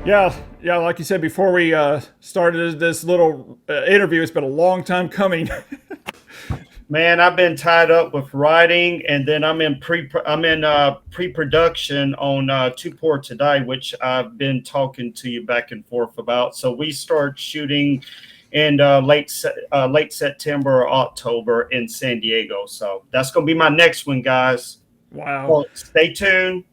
Yeah. Like you said before we started this little interview, it's been a long time coming. Man, I've been tied up with writing, and then I'm in pre-production on Too Poor to Die, which I've been talking to you back and forth about. So we start shooting in late September or October in San Diego. So that's gonna be my next one, guys. Wow. So stay tuned.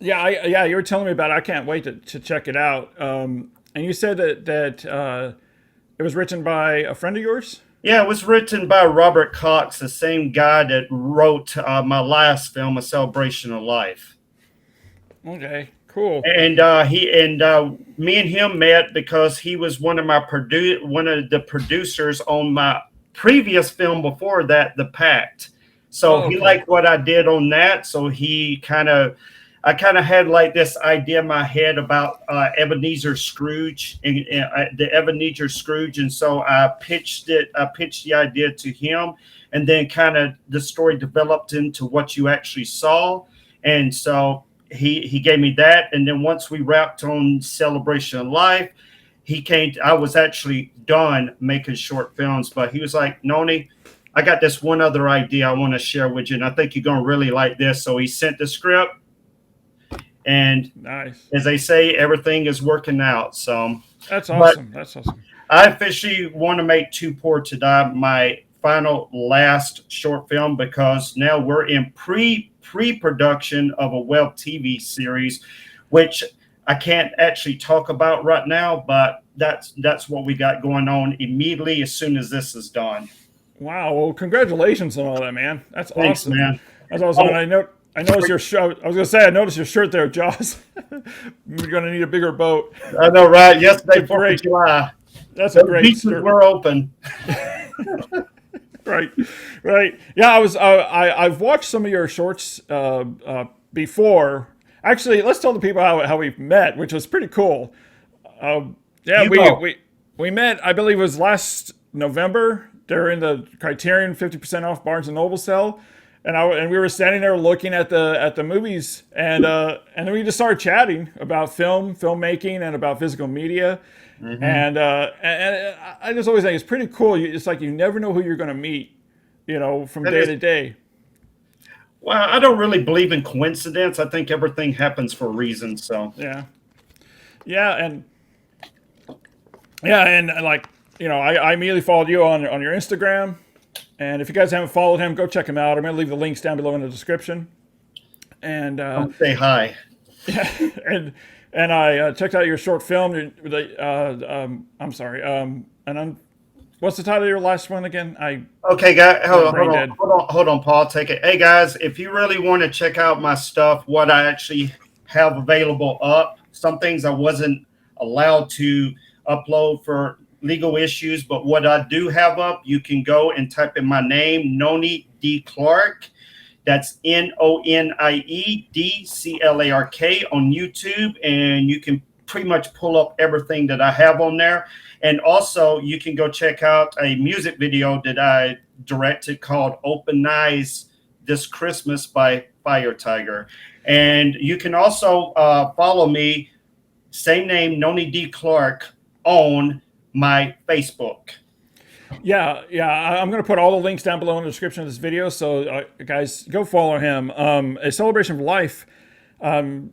Yeah, you were telling me about it. I can't wait to check it out. And you said that it was written by a friend of yours. Yeah, it was written by Robert Cox, the same guy that wrote my last film, A Celebration of Life. Okay, cool. And me and him met because he was one of the producers on my previous film before that, The Pact. So Oh, he okay. liked what I did on that. So I kind of had like this idea in my head about Ebenezer Scrooge and the Ebenezer Scrooge, and so I pitched it. I pitched the idea to him, and then kind of the story developed into what you actually saw, and so he gave me that, and then once we wrapped on Celebration of Life, he came. I was actually done making short films, but he was like, Noni, I got this one other idea I want to share with you, and I think you're gonna really like this. So he sent the script, and Nice. as they say, everything is working out. So, That's but awesome. That's awesome. I officially want to make Too Poor to Die my final last short film because now we're in pre-production of a web TV series, which I can't actually talk about right now, but that's what we got going on immediately as soon as this is done. Wow. Well, congratulations on all that, man. That's Thanks, awesome. man. That's awesome. And Oh, I noticed your shirt. I was gonna say I noticed your shirt there, Jaws. You're gonna need a bigger boat. I know, right? It's a Yesterday, 4th of great. July, That's a the great beaches shirt. were open. Right, right. Yeah, I've watched some of your shorts before. Actually, let's tell the people how we met, which was pretty cool. Yeah, You go. we met. I believe it was last November. They're in the Criterion 50% off Barnes and Noble sale, and we were standing there looking at the movies, and then we just started chatting about filmmaking, and about physical media. Hmm. And I just always think it's pretty cool. It's like you never know who you're going to meet, from That day is, to day. well, I don't really believe in coincidence. I think everything happens for a reason. So, Yeah, yeah, and like I immediately followed you on your Instagram, and if you guys haven't followed him, go check him out. I'm gonna leave the links down below in the description. And come say hi. yeah, and and I checked out your short film. I'm sorry. What's the title of your last one again? I Okay, guys, went brain dead. hold on, Paul. Take it. Hey, guys, if you really want to check out my stuff, what I actually have available up, some things I wasn't allowed to upload for legal issues, but what I do have up, you can go and type in my name, Nonie D. Clark. That's NONIEDCLARK on YouTube, and you can pretty much pull up everything that I have on there. And also, you can go check out a music video that I directed called Open Eyes This Christmas by Fire Tiger. And you can also follow me, same name, Noni D. Clark, on my Facebook. Yeah. I'm gonna put all the links down below in the description of this video. So guys, go follow him. A celebration of life. Um,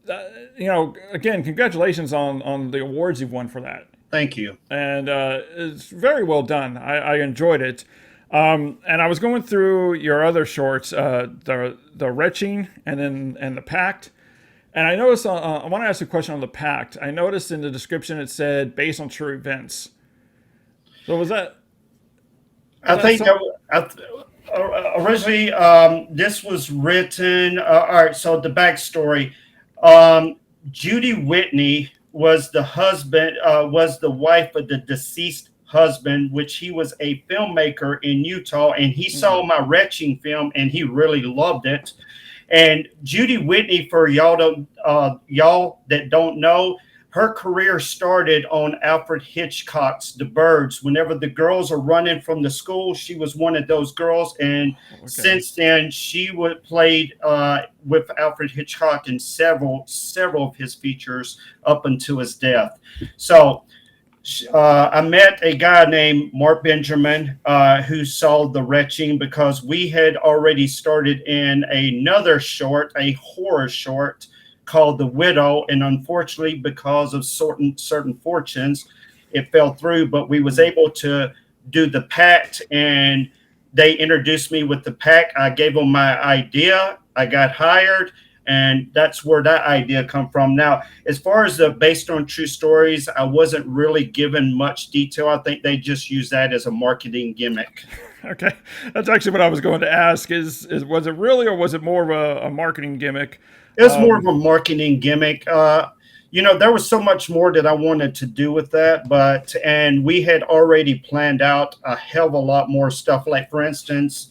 Again, congratulations on the awards you've won for that. Thank you. And it's very well done. I enjoyed it. And I was going through your other shorts, the retching, and the pact. And I noticed. I want to ask a question on the pact. I noticed in the description it said based on true events. So was I that think some? originally this was written. All right, so the backstory: um, Judy Whitney was the husband, was the wife of the deceased husband, which he was a filmmaker in Utah, and he saw Mm, my retching film and he really loved it. And Judy Whitney, for y'all that don't know, her career started on Alfred Hitchcock's The Birds. Whenever the girls are running from the school, she was one of those girls. And Okay. since then, she played with Alfred Hitchcock in several of his features up until his death. So I met a guy named Mark Benjamin who saw The Retching, because we had already started in another short, a horror short called The Widow, and unfortunately, because of certain fortunes, it fell through. But we was able to do The Pact, and they introduced me with The Pact. I gave them my idea. I got hired, and that's where that idea come from. Now, as far as the based on true stories, I wasn't really given much detail. I think they just use that as a marketing gimmick. Okay, that's actually what I was going to ask. Is was it really, or was it more of a marketing gimmick? It was more of a marketing gimmick. There was so much more that I wanted to do with that, and we had already planned out a hell of a lot more stuff. Like, for instance,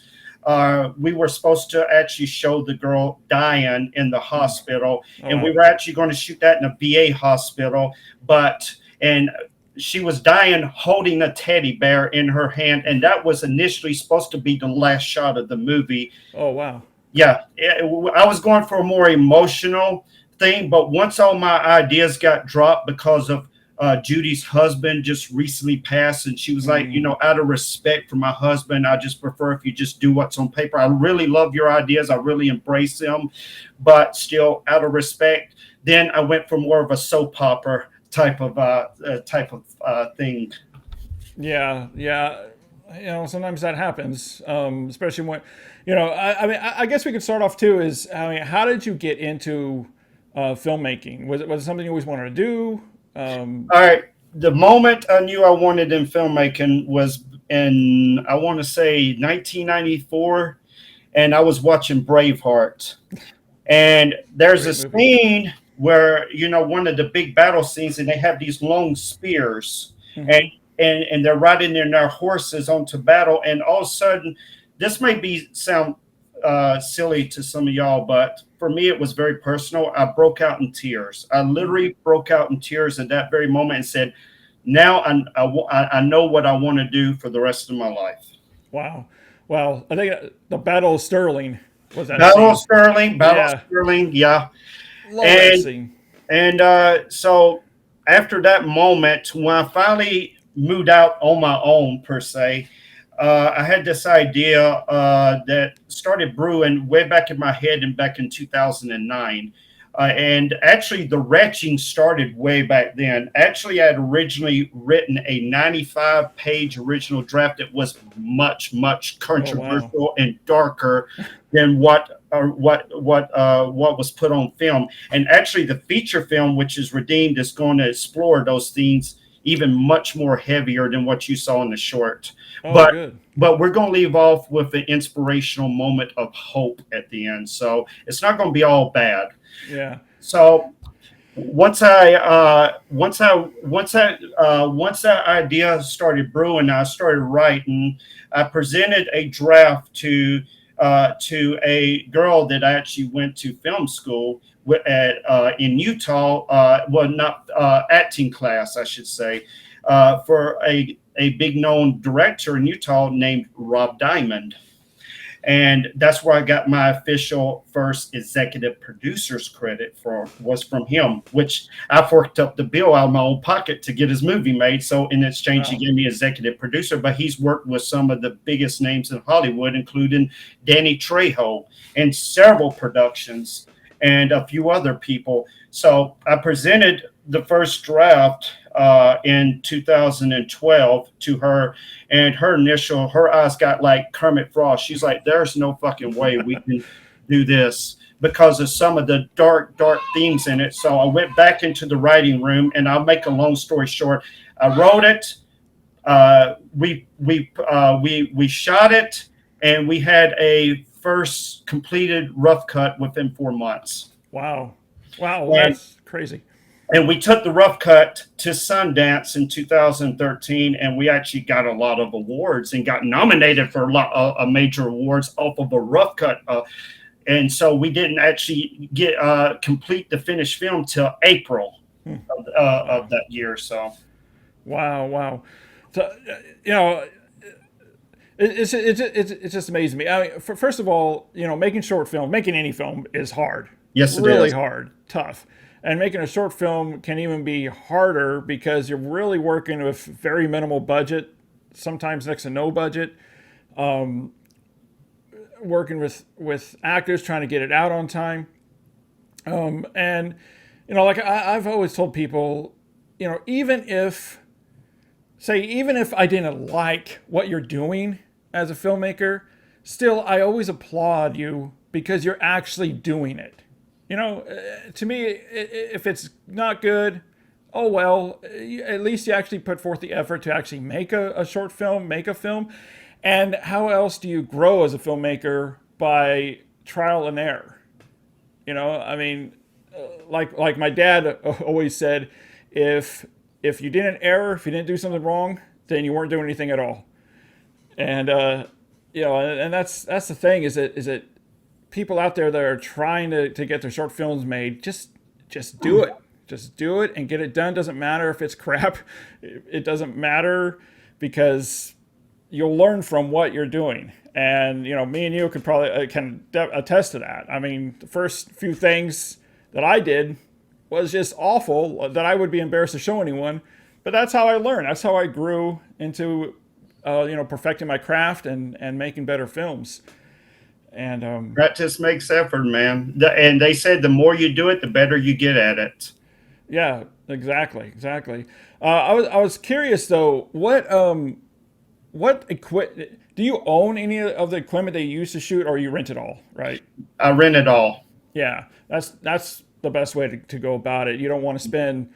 we were supposed to actually show the girl dying in the hospital, and we were actually going to shoot that in a VA hospital, and she was dying holding a teddy bear in her hand, and that was initially supposed to be the last shot of the movie. Oh, wow. Yeah, I was going for a more emotional thing, but once all my ideas got dropped because of Judy's husband just recently passed, and she was like, out of respect for my husband, I just prefer if you just do what's on paper. I really love your ideas. I really embrace them, but still out of respect. Then I went for more of a soap opera type of thing. Yeah. Sometimes that happens, especially when, I guess we could start off too. How did you get into filmmaking? Was it something you always wanted to do? All right. The moment I knew I wanted in filmmaking was in, I want to say, 1994, and I was watching Braveheart. And there's a scene where, one of the big battle scenes, and they have these long spears, and they're riding in their horses onto battle. And all of a sudden, this may sound silly to some of y'all, but for me, it was very personal. I broke out in tears. I literally broke out in tears at that very moment and said, now I know what I want to do for the rest of my life. Wow. I think the Battle of Sterling was that Battle scene. of Sterling, yeah. Love that scene. And so after that moment, when I finally moved out on my own, per se, I had this idea that started brewing way back in my head and back in 2009. And actually, The Retching started way back then. Actually, I had originally written a 95-page original draft that was much, much controversial and darker than what was put on film. And actually, the feature film, which is Redeemed, is going to explore those themes even much more heavier than what you saw in the short. But we're going to leave off with an inspirational moment of hope at the end. So it's not going to be all bad. Yeah. So once that idea started brewing, I started writing. I presented a draft to a girl that I actually went to film school in Utah. Not acting class, I should say, for a big known director in Utah named Rob Diamond. And that's where I got my official first executive producer's credit was from him, which I forked up the bill out of my own pocket to get his movie made. So in exchange, he gave me executive producer, but he's worked with some of the biggest names in Hollywood, including Danny Trejo and several productions and a few other people. So I presented the first draft in 2012 to her, and her eyes got like Kermit Frost. She's like, there's no fucking way we can do this because of some of the dark themes in it. So I went back into the writing room, and I'll make a long story short. I wrote it. We shot it, and we had a first completed rough cut within 4 months. Wow, that's crazy. And we took the rough cut to Sundance in 2013, and we actually got a lot of awards and got nominated for a lot of major awards off of a rough cut. And so we didn't actually get complete the finished film till April. of that year. So Wow, wow. So, you know, it's just amazing to me. I mean, first of all, making short film, making any film is hard, yes, it really is. hard, tough. And making a short film can even be harder because you're really working with very minimal budget, sometimes next to no budget, working with actors trying to get it out on time. And like I've always told people, even if even if I didn't like what you're doing as a filmmaker, still I always applaud you because you're actually doing it. To me, if it's not good, oh well, at least you actually put forth the effort to actually make a short film, make a film. And how else do you grow as a filmmaker? By trial and error. I mean, like my dad always said, if you didn't error, if you didn't do something wrong, then you weren't doing anything at all. And and that's the thing is that people out there that are trying to get their short films made, just do it. Just do it and get it done. Doesn't matter if it's crap. It doesn't matter because you'll learn from what you're doing. And me and you could probably can attest to that. I mean, the first few things that I did was just awful that I would be embarrassed to show anyone. But that's how I learned. That's how I grew into perfecting my craft and making better films. And Practice makes effort, man. And they said the more you do it, the better you get at it. yeah, exactly. I was curious though, what equipment do you own? Any of the equipment that you use to shoot, or you rent it all? Right? I rent it all. Yeah, that's the best way to go about it. You don't want to spend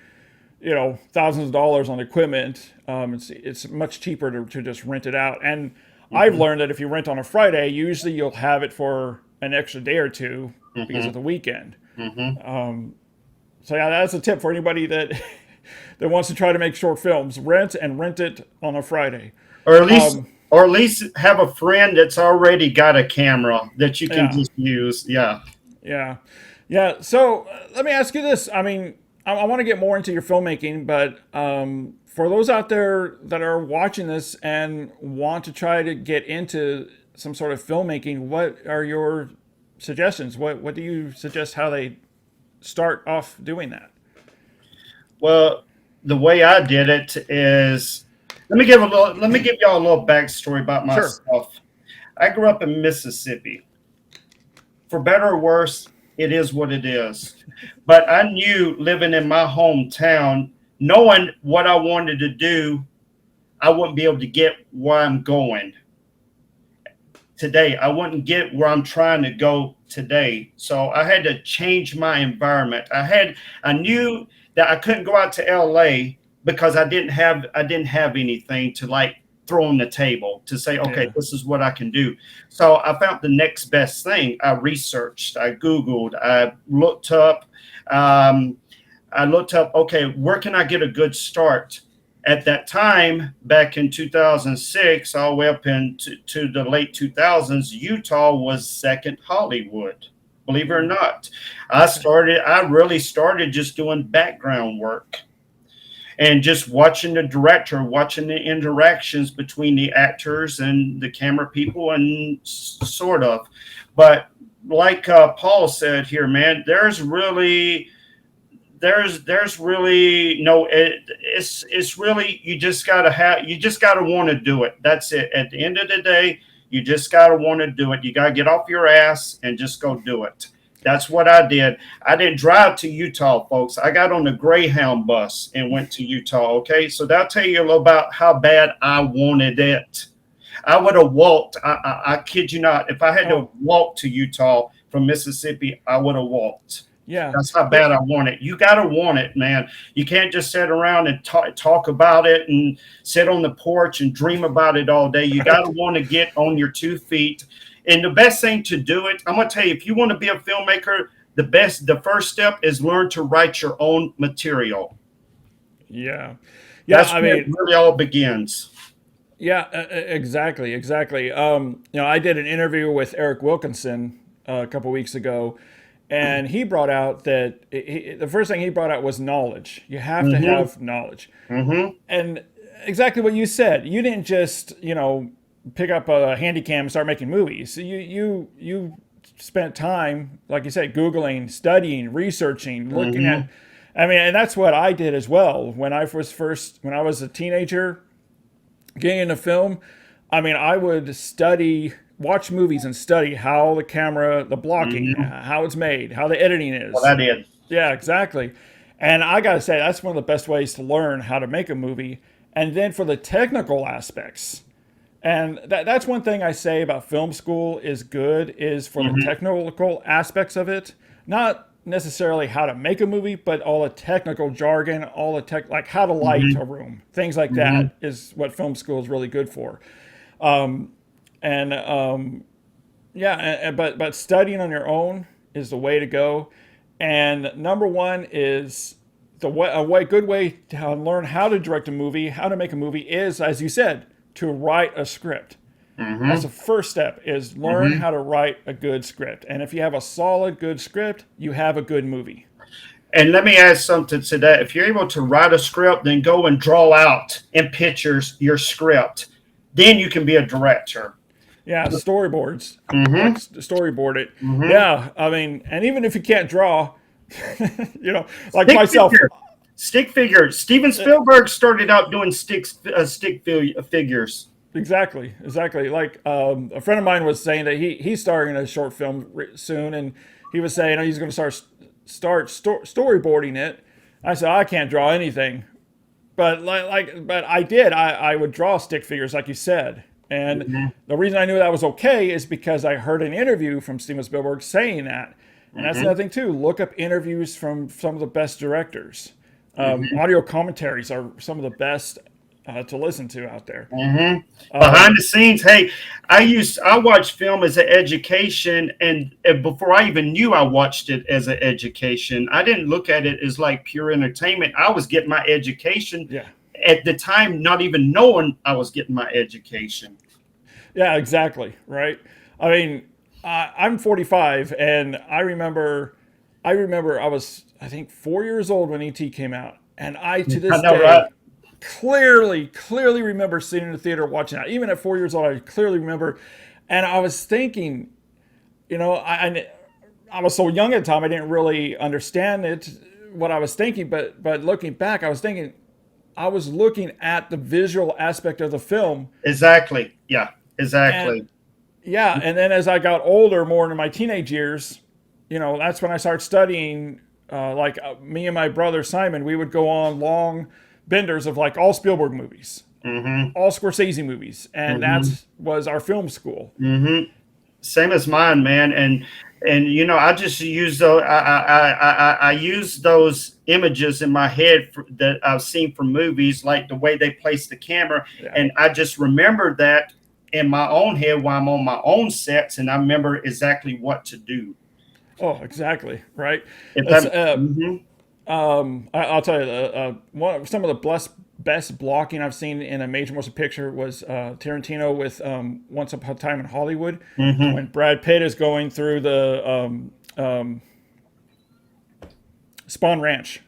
thousands of dollars on equipment. It's much cheaper to just rent it out. And I've Hmm. learned that if you rent on a Friday, usually you'll have it for an extra day or two because Hmm. of the weekend. Hmm. So yeah, that's a tip for anybody that that wants to try to make short films. Rent it on a Friday. Or at least, Um, or at least have a friend that's already got a camera that you can yeah, just use. Yeah. yeah, yeah. So let me ask you this. I mean, I want to get more into your filmmaking, but for those out there that are watching this and want to try to get into some sort of filmmaking, what are your suggestions? What do you suggest how they start off doing that? Well, the way I did it is let me give y'all a little backstory about Sure. myself. I grew up in Mississippi. For better or worse, it is what it is. But I knew living in my hometown, knowing what I wanted to do, I wouldn't be able to get where I'm going today. I wouldn't get where I'm trying to go today. So I had to change my environment. I knew that I couldn't go out to LA because I didn't have anything to like throw on the table to say, okay, Yeah. this is what I can do. So I found the next best thing. I researched, I Googled, um, I looked up, okay, where can I get a good start? At that time, back in 2006, all the way up into to the late 2000s, Utah was second Hollywood. Believe it or Hmm. not, Okay. I really started just doing background work and just watching the director, watching the interactions between the actors and the camera people, and sort of. But like Paul said here, man, there's really no it's really you just gotta want to do it. That's it. At the end of the day, you just gotta want to do it. You gotta get off your ass and just go do it. That's what I did. I didn't drive to Utah, folks. I got on the Greyhound bus and went to Utah. Okay, so that'll tell you a little about how bad I wanted it. I would have walked. I kid you not. If I had to Oh, walk to Utah from Mississippi, I would have walked. yeah. That's how Yeah. bad I want it. You got to want it, man. You can't just sit around and talk about it and sit on the porch and dream about it all day. You got to Right. want to get on your 2 feet. And the best thing to do it, I'm going to tell you, if you want to be a filmmaker, the first step is learn to write your own material. Yeah. Yeah. That's I where it mean, really all begins. yeah, exactly. I did an interview with Eric Wilkinson a couple weeks ago, and he brought out that the first thing he brought out was knowledge. You have to Mm-hmm. have knowledge, Mm-hmm. and exactly what you said. You didn't just pick up a handy cam and start making movies. You spent time, like you said, googling, studying, researching, looking Mm-hmm. at. I mean, and that's what I did as well when I was a teenager getting into film. I mean, I would study, watch movies and study how the camera, the blocking, Mm-hmm. how it's made, how the editing Well, is. that is. Yeah, exactly. And I got to say, that's one of the best ways to learn how to make a movie. And then for the technical aspects, and that's one thing I say about film school is good is for the Mm-hmm. technical aspects of it, not necessarily how to make a movie, but all the technical jargon, all the tech, like how to light Mm-hmm. a room, things like Mm-hmm. that is what film school is really good for. And yeah, but studying on your own is the way to go. And number one is good way to learn how to direct a movie, how to make a movie is, as you said, to write a script. That's Mm-hmm. the first step is learn Mm-hmm. how to write a good script. And if you have a solid, good script, you have a good movie. And let me add something to that. If you're able to write a script, then go and draw out in pictures your script. Then you can be a director. Yeah, storyboards, like Mm-hmm. storyboard it. Mm-hmm. Yeah, I mean, and even if you can't draw, like Stick myself, figure. Stick figure. Steven Spielberg started out doing figures. exactly. Like a friend of mine was saying that he's starting a short film soon, and he was saying he's going to storyboarding it. I said I can't draw anything, but but I did. I would draw stick figures like you said, and Mm-hmm. the reason I knew that was okay is because I heard an interview from Steven Spielberg saying that, and that's Mm-hmm. another thing too. Look up interviews from some of the best directors. Mm-hmm. Audio commentaries are some of the best to listen to out there. Mm-hmm. Um, Behind the scenes, hey, I watched film as an education, and before I even knew I watched it as an education, I didn't look at it as like pure entertainment. I was getting my education yeah, at the time, not even knowing I was getting my education. yeah, exactly. Right. I mean, I'm 45, and I remember I was, I think, 4 years old when ET came out, and I to I this know, right? day clearly remember sitting in the theater watching that. Even at 4 years old, I clearly remember, and I was thinking, I was so young at the time, I didn't really understand it, what I was thinking, but looking back, I was thinking, I was looking at the visual aspect of the film, Exactly. Yeah. and Exactly. yeah, and then as I got older, more into my teenage years, that's when I started studying. Me and my brother Simon, we would go on long benders of like all Spielberg movies, Mm-hmm. all Scorsese movies, and Mm-hmm. that was our film school. Mm-hmm. Same as mine, man. And I just use those. I use those images in my head that I've seen from movies, like the way they place the camera, Yeah. and I just remember that in my own head while I'm on my own sets, and I remember exactly what to do. Oh, exactly. Right. If It's, that. Mhm. I'll tell you, some of the best blocking I've seen in a major motion picture was Tarantino with Once Upon a Time in Hollywood, Mhm. when Brad Pitt is going through the Spawn Ranch.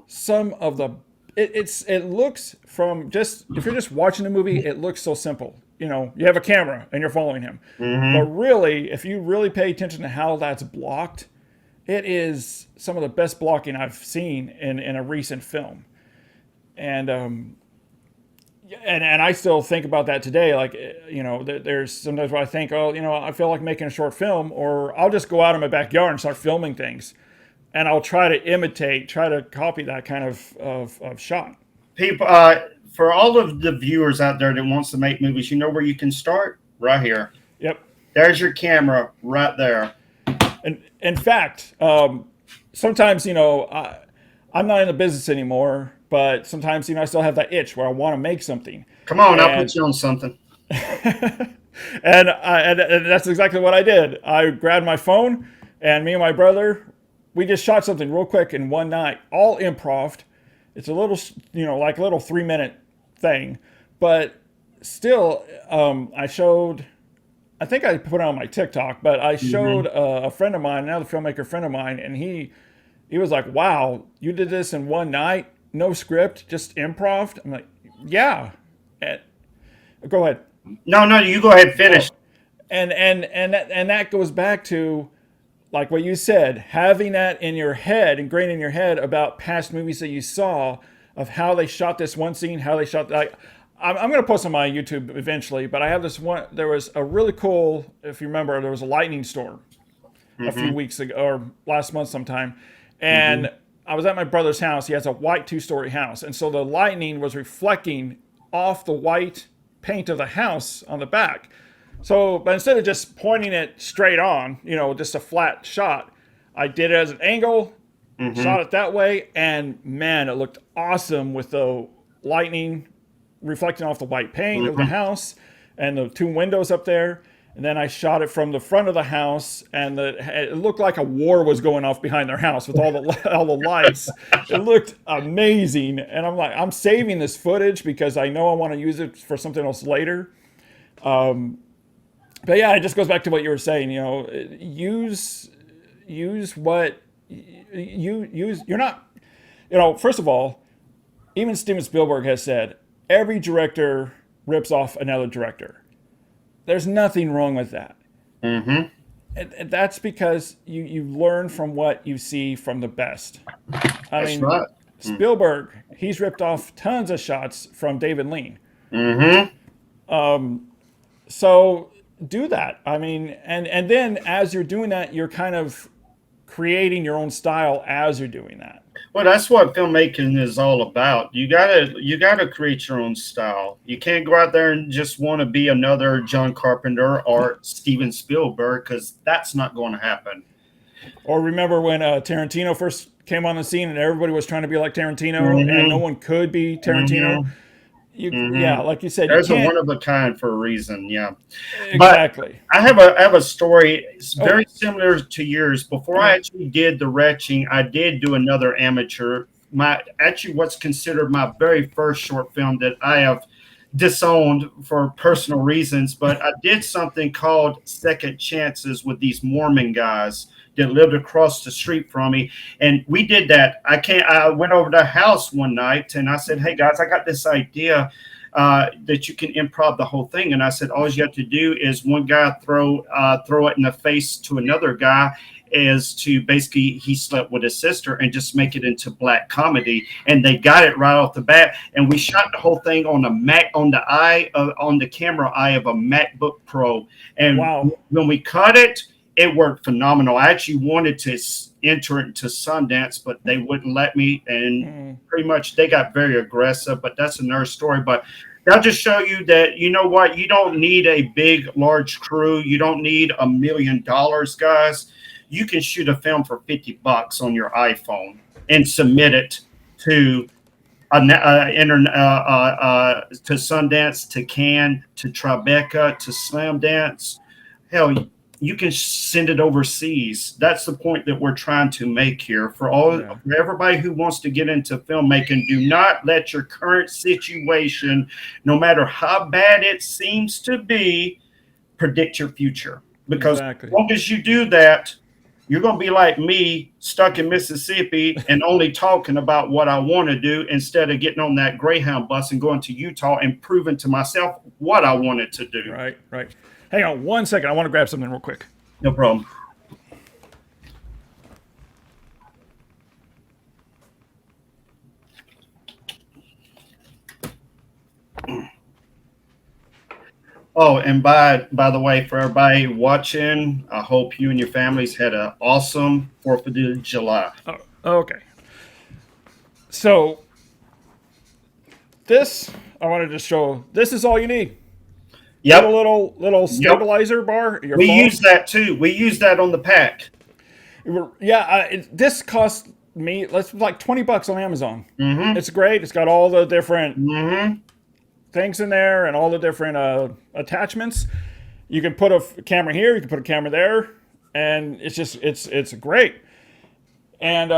Some of the it looks from just if you're just watching the movie, it looks so simple. You have a camera and you're following him, but Mhm. really, if you really pay attention to how that's blocked, it is some of the best blocking I've seen in a recent film. And and I still think about that today. Like, there's sometimes where I think, oh, I feel like making a short film, or I'll just go out in my backyard and start filming things, and I'll try to try to copy that kind of shot. People, for all of the viewers out there that wants to make movies, you know where you can start? Right here. Yep. There's your camera right there. And in fact, sometimes I'm not in the business anymore, but sometimes I still have that itch where I want to make something, Come on, I'll and put you on something. and that's exactly what I did. I grabbed my phone, and me and my brother, we just shot something real quick in one night, all improv. It's a little, like a little 3 minute thing, but still, I showed I think I put it on my TikTok, but I Hmm. showed a friend of mine, another filmmaker friend of mine, and he was like, "Wow, you did this in one night, no script, just improv." I'm like, "Yeah." And, go ahead. No, no, you go ahead and finish. Oh, and that goes back to like what you said, having that in your head, ingrained in your head about past movies that you saw, of how they shot this one scene, how they shot. Like, I'm going to post on my YouTube eventually, but I have this one. There was a really cool, if you remember, there was a lightning storm a few Hmm. weeks ago or last month sometime, Hmm. and I was at my brother's house. He has a white two-story house, and so the lightning was reflecting off the white paint of the house on the back. So, but instead of just pointing it straight on, just a flat shot, I did it as an angle, Hmm. shot it that way, and man, it looked awesome with the lightning reflecting off the white paint of the Hmm. house and the two windows up there. And then I shot it from the front of the house, and it looked like a war was going off behind their house with all the all the lights. It looked amazing, and I'm like, I'm saving this footage because I know I want to use it for something else later. But yeah, it just goes back to what you were saying. Use what you use. You're not. First of all, even Steven Spielberg has said every director rips off another director. There's nothing wrong with that. Hmm. And that's because you learn from what you see from the best. I That's mean, right. Spielberg, he's ripped off tons of shots from David Lean. Hmm. So do that. I mean, and then as you're doing that, you're kind of creating your own style as you're doing that. Well, that's what filmmaking is all about. You gotta create your own style. You can't go out there and just want to be another John Carpenter or Steven Spielberg, because that's not going to happen. Or remember when Tarantino first came on the scene and everybody was trying to be like Tarantino and no Hmm. one could be Tarantino. Hmm. Yeah, Hmm. like you said, you There's a can't one of a kind for a reason. Yeah. But exactly. I have a story. It's Oh, very similar to yours. Before I okay. actually did the retching, I did do another amateur. My actually what's considered my very first short film that I have disowned for personal reasons, but I did something called Second Chances with these Mormon guys that lived across the street from me. And we did that. I went over to their house one night and I said, "Hey guys, I got this idea that you can improv the whole thing." And I said, all you have to do is one guy throw it in the face to another guy, is to basically he slept with his sister, and just make it into black comedy. And they got it right off the bat. And we shot the whole thing on the Mac, on the camera eye of a MacBook Pro. And Wow. when we cut it, it worked phenomenal. I actually wanted to enter it into Sundance, but they wouldn't let me. And Mm, pretty much they got very aggressive, but that's another story. But that'll just show you that, you know what, you don't need a big large crew, you don't need $1 million, guys. You can shoot a film for $50 on your iPhone and submit it to to Sundance, to Cannes, to Tribeca, to Slam Dance. Hell, you can send it overseas. That's the point that we're trying to make here. yeah. For everybody who wants to get into filmmaking, do not let your current situation, no matter how bad it seems to be, predict your future. Because as Exactly. long as you do that, you're going to be like me, stuck in Mississippi and only talking about what I want to do, instead of getting on that Greyhound bus and going to Utah and proving to myself what I wanted to do. Right. Right. Hang on one second. I want to grab something real quick. No problem. Oh, and by the way, for everybody watching, I hope you and your families had an awesome 4th of July. Oh, okay. So this I wanted to show. This is all you need. Get a Yep. little Yep. stabilizer bar. Your We phone. use that too. We use that on the pack. Yeah, this cost me. That's like $20 on Amazon. Mm-hmm. It's great. It's got all the different Mm-hmm. things in there and all the different attachments. You can put a camera here. You can put a camera there, and it's great. And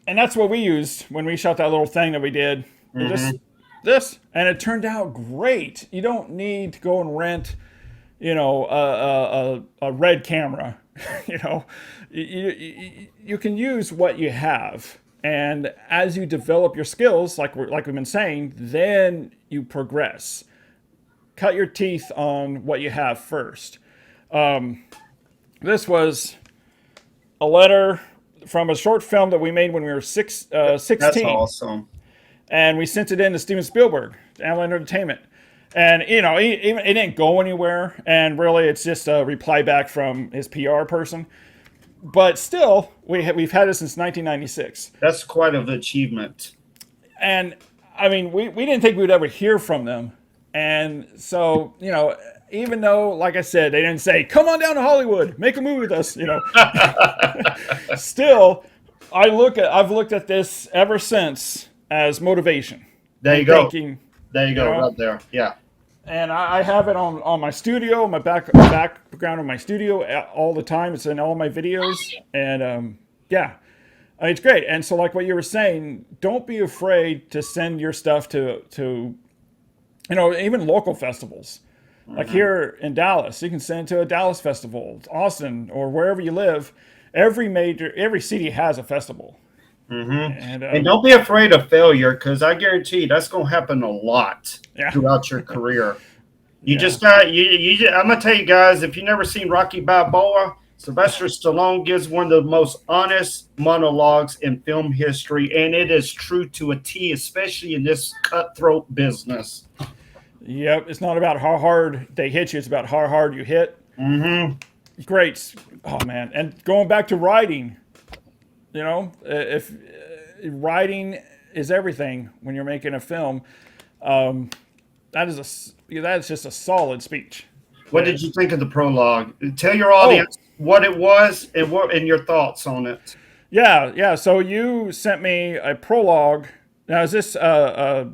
and that's what we used when we shot that little thing that we did. Just Mm-hmm. this, and it turned out great. You don't need to go and rent, a red camera. you know, you can use what you have. And as you develop your skills, like we've been saying, then you progress. Cut your teeth on what you have first. This was a letter from a short film that we made when we were 16. That's awesome. And we sent it in to Steven Spielberg, Amblin Entertainment. And, it didn't go anywhere. And really, it's just a reply back from his PR person. But still, we've had it since 1996. That's quite an achievement. And, I mean, we didn't think we'd ever hear from them. And so, even though, like I said, they didn't say, come on down to Hollywood, make a movie with us, Still, I've looked at this ever since as motivation. There you go. There you go, right there. Yeah. And I have it on my studio, my background of my studio all the time. It's in all my videos. And it's great. And so like what you were saying, don't be afraid to send your stuff to even local festivals. Like here in Dallas, you can send it to a Dallas festival, Austin, or wherever you live. Every city has a festival. And don't be afraid of failure, because I guarantee you that's going to happen a lot throughout your career. You just got I'm going to tell you guys, if you've never seen Rocky Balboa, Sylvester Stallone gives one of the most honest monologues in film history, and it is true to a T, especially in this cutthroat business. Yep, it's not about how hard they hit you; it's about how hard you hit. Great. Oh man, and going back to writing. If writing is everything when you're making a film, that is just a solid speech. What did you think of the prologue? Tell your audience what it was and your thoughts on it. Yeah. So you sent me a prologue. Now, is this a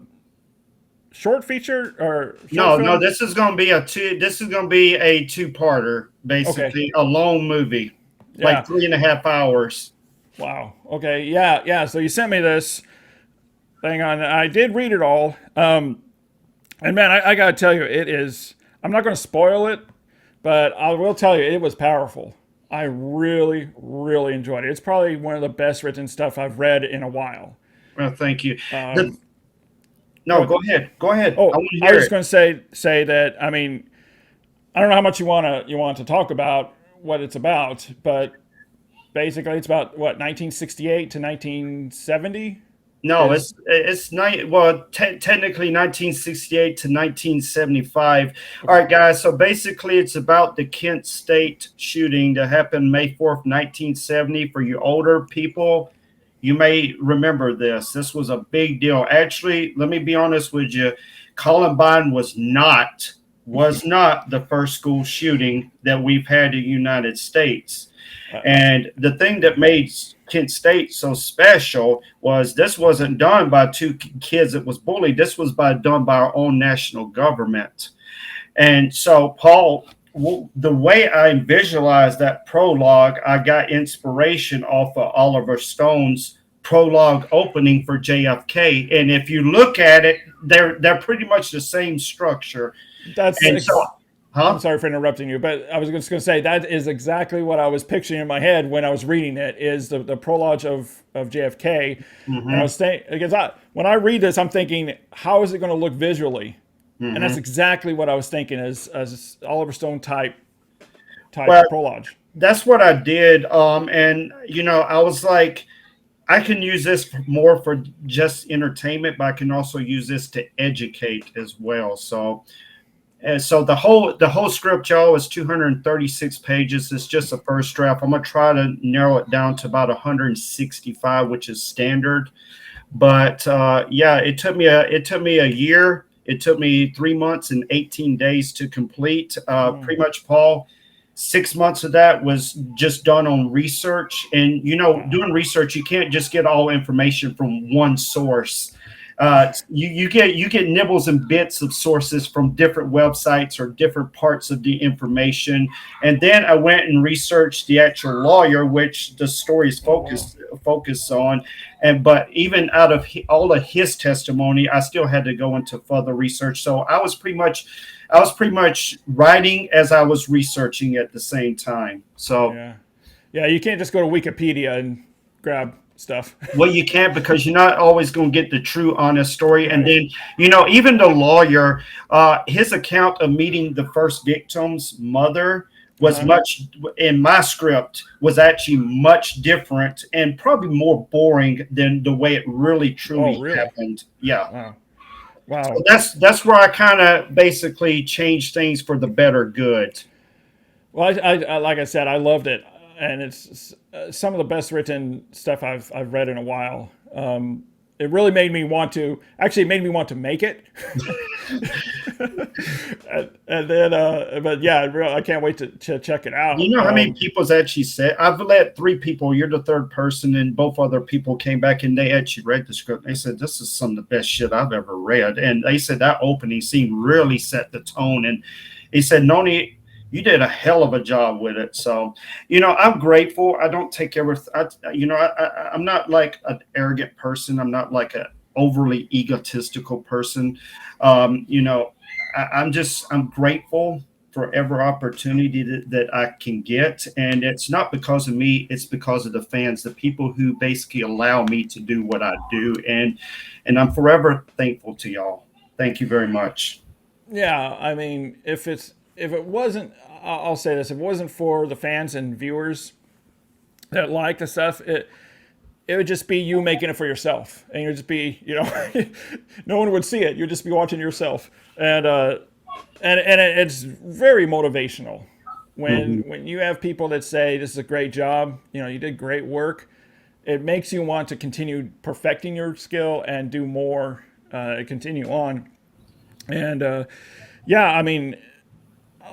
short feature or short film? No? This is going to be a two-parter, basically, a long movie, like 3.5 hours. Wow. Okay. Yeah. So you sent me this thing on. I did read it all. And man, I gotta tell you, it is. I'm not going to spoil it, but I will tell you, it was powerful. I really, really enjoyed it. It's probably one of the best written stuff I've read in a while. Well, thank you. Go ahead. Oh, I was going to say that. I mean, I don't know how much you want to talk about what it's about, but. Basically, it's about 1968 to 1970. No, technically 1968 to 1975. All right, guys. So basically, it's about the Kent State shooting that happened May 4th, 1970. For you older people, you may remember this. This was a big deal. Actually, let me be honest with you. Columbine was not the first school shooting that we've had in the United States. And the thing that made Kent State so special was this wasn't done by two kids that was bullied. This was done by our own national government. And so, Paul, the way I visualized that prologue, I got inspiration off of Oliver Stone's prologue opening for JFK. And if you look at it, they're pretty much the same structure. I'm sorry for interrupting you, but I was just going to say that is exactly what I was picturing in my head when I was reading it, is the prologue of JFK. And I was saying, because when I read this, I'm thinking, how is it going to look visually? And that's exactly what I was thinking as Oliver Stone type prologue. That's what I did. And, I was like, I can use this more for just entertainment, but I can also use this to educate as well. So the whole script, y'all, is 236 pages. It's just a first draft. I'm gonna try to narrow it down to about 165, which is standard. But it took me a year. It took me 3 months and 18 days to complete. Pretty much, Paul. 6 months of that was just done on research. And doing research, you can't just get all information from one source. You get nibbles and bits of sources from different websites or different parts of the information, and then I went and researched the actual lawyer, which the stories focus on, and but even out of all of his testimony, I still had to go into further research. So I was pretty much writing as I was researching at the same time. So yeah, you can't just go to Wikipedia and grab stuff. Well, you can't, because you're not always going to get the true, honest story. And then, even the lawyer, his account of meeting the first victim's mother was much, in my script, was actually much different and probably more boring than the way it really truly happened. Yeah. Wow. So that's where I kind of basically changed things for the better good. Well, I like I said, I loved it, and it's some of the best written stuff I've read in a while. It really made me want to make it. and then, but yeah, I can't wait to check it out. You know how many people's actually said, I've let 3 people, you're the third person, and both other people came back and they actually read the script. They said, this is some of the best shit I've ever read. And they said that opening scene really set the tone. And he said, Nonie, you did a hell of a job with it. So, I'm grateful. I don't take everything. I'm not like an arrogant person. I'm not like an overly egotistical person. I'm grateful for every opportunity that I can get. And it's not because of me. It's because of the fans, the people who basically allow me to do what I do. And I'm forever thankful to y'all. Thank you very much. Yeah. I mean, if it wasn't, I'll say this, if it wasn't for the fans and viewers that like the stuff, it would just be you making it for yourself, and you'd just be, no one would see it. You'd just be watching yourself, and it's very motivational when you have people that say this is a great job, you did great work. It makes you want to continue perfecting your skill and do more, continue on, and I mean.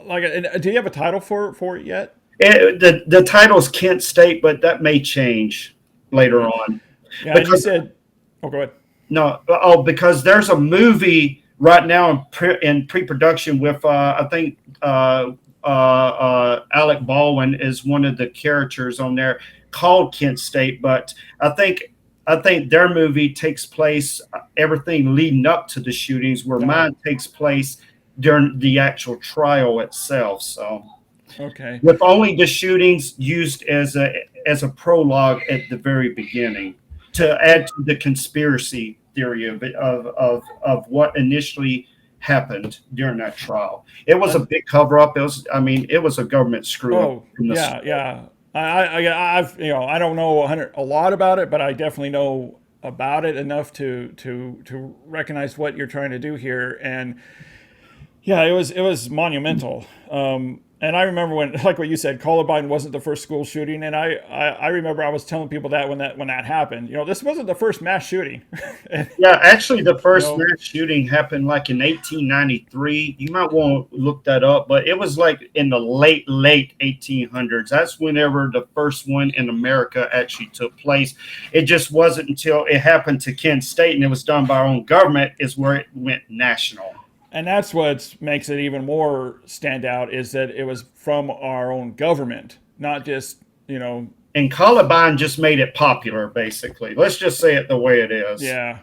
Do you have a title for it yet? The title is Kent State, but that may change later on. Yeah, because, you said. Oh, go ahead. No, because there's a movie right now in pre-production with I think Alec Baldwin is one of the characters on there, called Kent State, but I think their movie takes place everything leading up to the shootings, where mine takes place during the actual trial itself. So, okay, with only the shootings used as a prologue at the very beginning to add to the conspiracy theory of what initially happened during that trial. It was a big cover up. It was a government screw up. Yeah. I don't know a lot about it, but I definitely know about it enough to recognize what you're trying to do here. And yeah, it was monumental. And I remember when, like what you said, Columbine wasn't the first school shooting, and I remember I was telling people that when that happened. This wasn't the first mass shooting. Yeah, actually, the first mass shooting happened like in 1893. You might want to look that up, but it was like in the late 1800s. That's whenever the first one in America actually took place. It just wasn't until it happened to Kent State and it was done by our own government is where it went national. And that's what makes it even more stand out, is that it was from our own government, not just, And Columbine just made it popular, basically. Let's just say it the way it is. Yeah,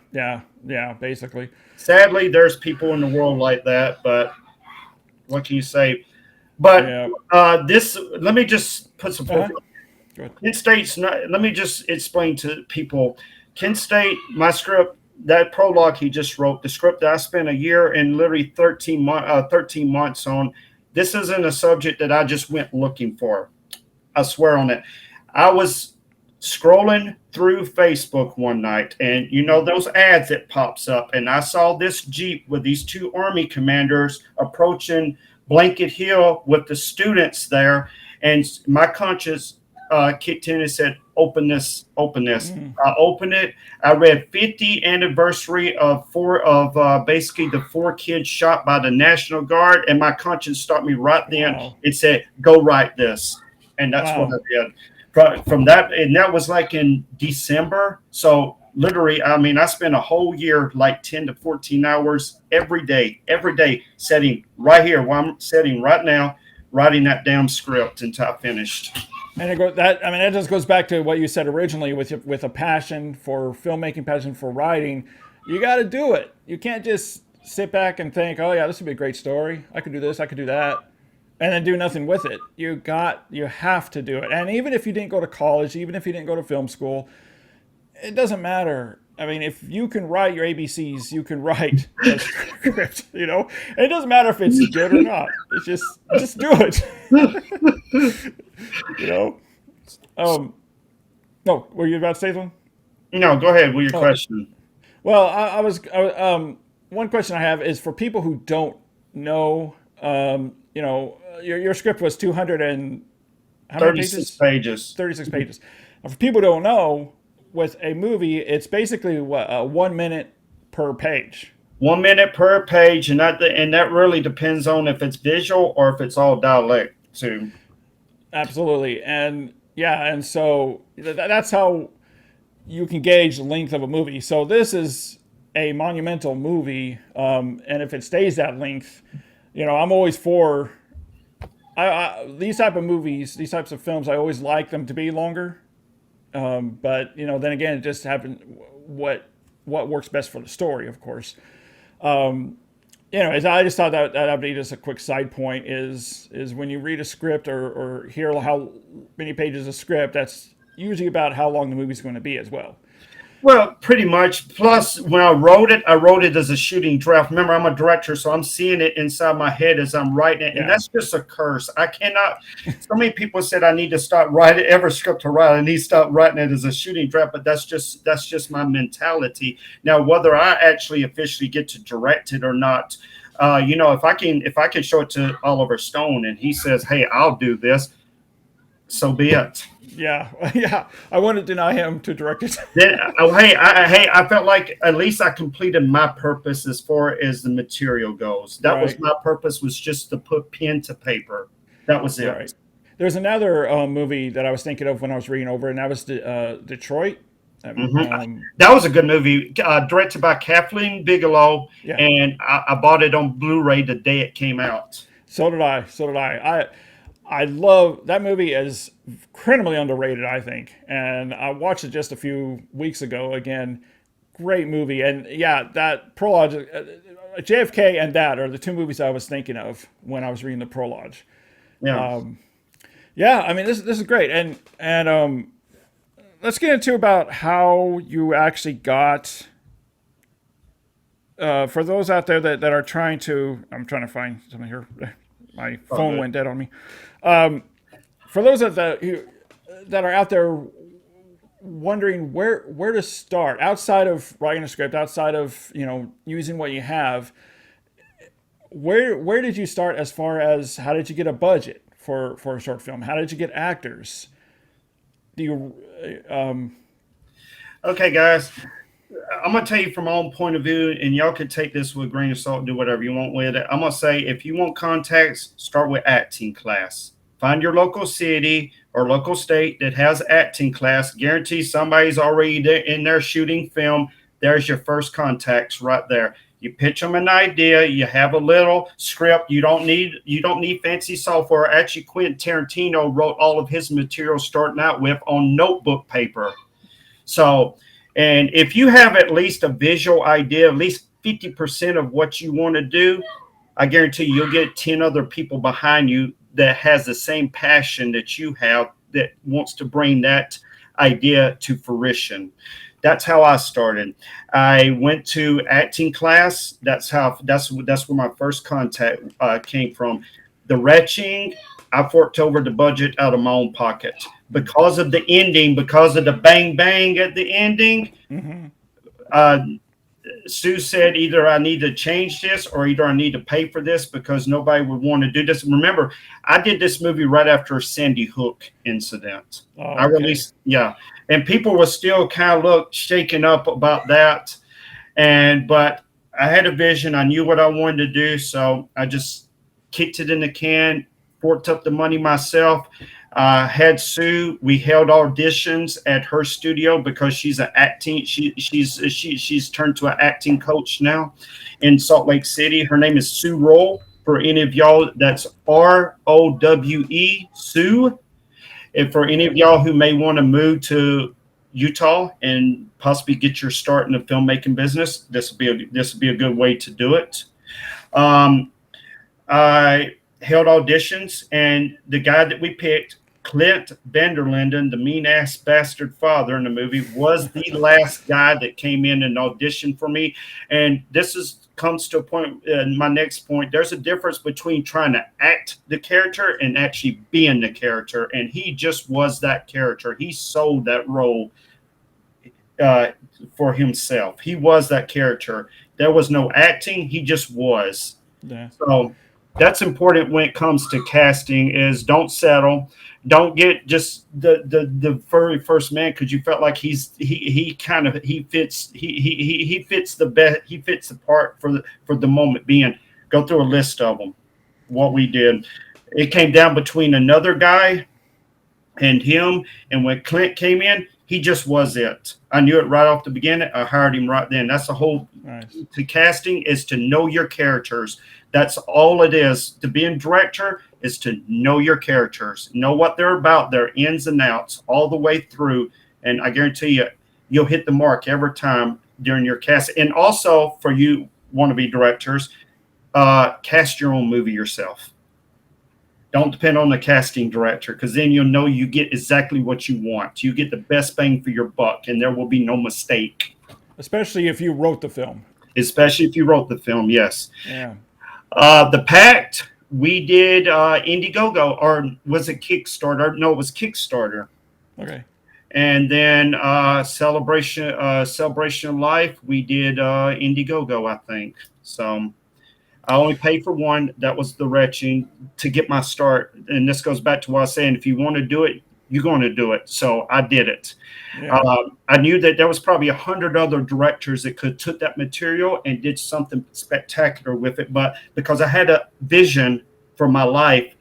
basically. Sadly, there's people in the world like that, but what can you say? But let me just put some Kent State's not, let me just explain to people. Kent State, my script, that prologue he just wrote, the script that I spent a year and literally 13 months on, this isn't a subject that I just went looking for. I swear on it. I was scrolling through Facebook one night, and those ads that pops up, and I saw this Jeep with these 2 Army commanders approaching Blanket Hill with the students there, and my conscience kicked in and said, open this. I opened it. I read 50th anniversary of basically the 4 kids shot by the National Guard, and my conscience stopped me right then. Wow. It said, go write this. And that's what I did. From that, and that was like in December. So literally, I mean, I spent a whole year, like 10 to 14 hours every day, sitting right here while I'm sitting right now, writing that damn script until I finished. And that just goes back to what you said originally with a passion for filmmaking, passion for writing. You got to do it. You can't just sit back and think, oh yeah, this would be a great story. I could do this, I could do that, and then do nothing with it. You have to do it. And even if you didn't go to college, even if you didn't go to film school, it doesn't matter. I mean, if you can write your ABCs, you can write a script, And it doesn't matter if it's good or not. It's just do it. No, were you about to say something? No, go ahead with your question. Well, one question I have is for people who don't know, your script was 200 and how many 36 pages. 36 pages. Now, for people who don't know, with a movie, it's basically 1 minute per page. 1 minute per page, and that really depends on if it's visual or if it's all dialect too. Absolutely, and so that's how you can gauge the length of a movie. So this is a monumental movie, and if it stays that length, I'm always for. These type of movies, these types of films, I always like them to be longer. But then again, it just happened what works best for the story, of course. I just thought that'd be just a quick side point is when you read a script or hear how many pages of script, that's usually about how long the movie's going to be as well. Well, pretty much. Plus, when I wrote it as a shooting draft. Remember, I'm a director, so I'm seeing it inside my head as I'm writing it, and that's just a curse. I cannot. So many people said I need to start writing every script to write. I need to start writing it as a shooting draft, but that's just my mentality. Now, whether I actually officially get to direct it or not, if I can show it to Oliver Stone and he says, "Hey, I'll do this," so be it. Yeah. I wouldn't deny him to direct it. Then, I felt like at least I completed my purpose as far as the material goes. That was my purpose, was just to put pen to paper. That was it. Right. There's another movie that I was thinking of when I was reading over, and that was Detroit. That was a good movie, directed by Kathleen Bigelow, and I bought it on Bluray the day it came out. So did I. I love that movie. Is criminally underrated, I think, and I watched it just a few weeks ago. Again, great movie, and that prologue, JFK and that are the two movies I was thinking of when I was reading the prologue. I mean, this is great, and let's get into about how you actually got. For those out there that are trying to, I'm trying to find something here. My phone went dead on me. For those that are out there wondering where to start, outside of writing a script, outside of using what you have, where did you start as far as how did you get a budget for a short film? How did you get actors? Do you? Okay, guys. I'm going to tell you from my own point of view, and y'all can take this with a grain of salt and do whatever you want with it. I'm going to say, if you want contacts, start with acting class. Find your local city or local state that has acting class. Guarantee somebody's already in there shooting film. There's your first contacts right there. You pitch them an idea. You have a little script. You don't need fancy software. Actually, Quentin Tarantino wrote all of his material starting out with on notebook paper. So, and if you have at least a visual idea, at least 50% of what you want to do, I guarantee you'll get 10 other people behind you that has the same passion that you have, that wants to bring that idea to fruition. That's how I started. I went to acting class. That's where my first contact came from. The retching, I forked over the budget out of my own pocket. Because of the ending, because of the bang bang at the ending, Sue said either I need to change this or either I need to pay for this, because nobody would want to do this. Remember, I did this movie right after a Sandy Hook incident. I released, and people were still kind of shaken up about that. But I had a vision. I knew what I wanted to do, so I just kicked it in the can, forked up the money myself. Had Sue. We held auditions at her studio because she's an acting. She's turned to an acting coach now in Salt Lake City. Her name is Sue Roll. For any of y'all, that's ROWE, Sue. And for any of y'all who may want to move to Utah and possibly get your start in the filmmaking business, this will be a good way to do it. I held auditions, and the guy that we picked, Clint Vanderlinden, the mean ass bastard father in the movie, was the last guy that came in and auditioned for me. And comes to a point, my next point, there's a difference between trying to act the character and actually being the character. And he just was that character. He sold that role for himself. He was that character. There was no acting. He just was. Yeah. So that's important when it comes to casting, is don't settle. Don't get just the very first man, because you felt like he fits the part for the moment being. Go through a list of them. What we did, it came down between another guy and him, and when Clint came in, he just was it. I knew it right off the beginning. I hired him right then. That's the whole to casting, is to know your characters. That's all it is. To be a director is to know your characters, know what they're about, their ins and outs, all the way through. And I guarantee you, you'll hit the mark every time during your cast. And also, for you wannabe directors, cast your own movie yourself. Don't depend on the casting director, because then you'll know you get exactly what you want. You get the best bang for your buck, and there will be no mistake. Especially if you wrote the film. Especially if you wrote the film, yes. Yeah. The Pact, we did Indiegogo, or was it Kickstarter? No, it was Kickstarter. Okay. And then Celebration of Life, we did Indiegogo, I think. So I only paid for one. That was the retching to get my start. And this goes back to what I was saying. If you want to do it, you're going to do it. So I did it. Yeah. I knew that there was probably 100 other directors that could took that material and did something spectacular with it. But because I had a vision for my life,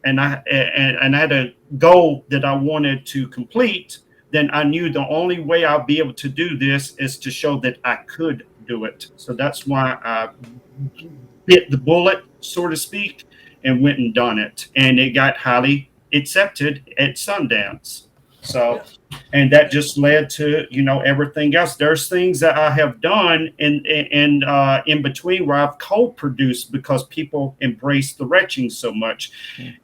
and I had a goal that I wanted to complete, then I knew the only way I'll be able to do this is to show that I could do it. So that's why I bit the bullet, so to speak, and went and done it. And it got highly accepted at Sundance. So, and that just led to, everything else. There's things that I have done in between where I've co-produced because people embrace the retching so much.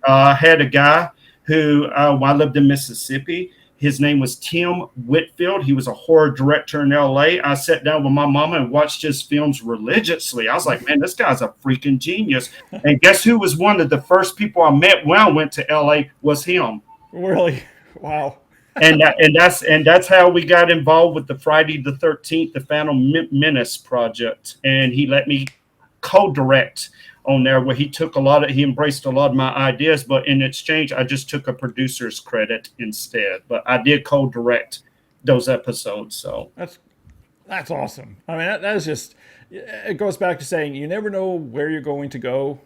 I had a guy who, while I lived in Mississippi, his name was Tim Whitfield. He was a horror director in LA. I sat down with my mama and watched his films religiously. I was like, man, this guy's a freaking genius. And guess who was one of the first people I met when I went to LA was him. Really? Wow. and that's how we got involved with the Friday the 13th, the Phantom Menace project. And he let me co-direct on there, where he embraced a lot of my ideas, but in exchange, I just took a producer's credit instead. But I did co-direct those episodes. So that's awesome. I mean, that is just, it goes back to saying you never know where you're going to go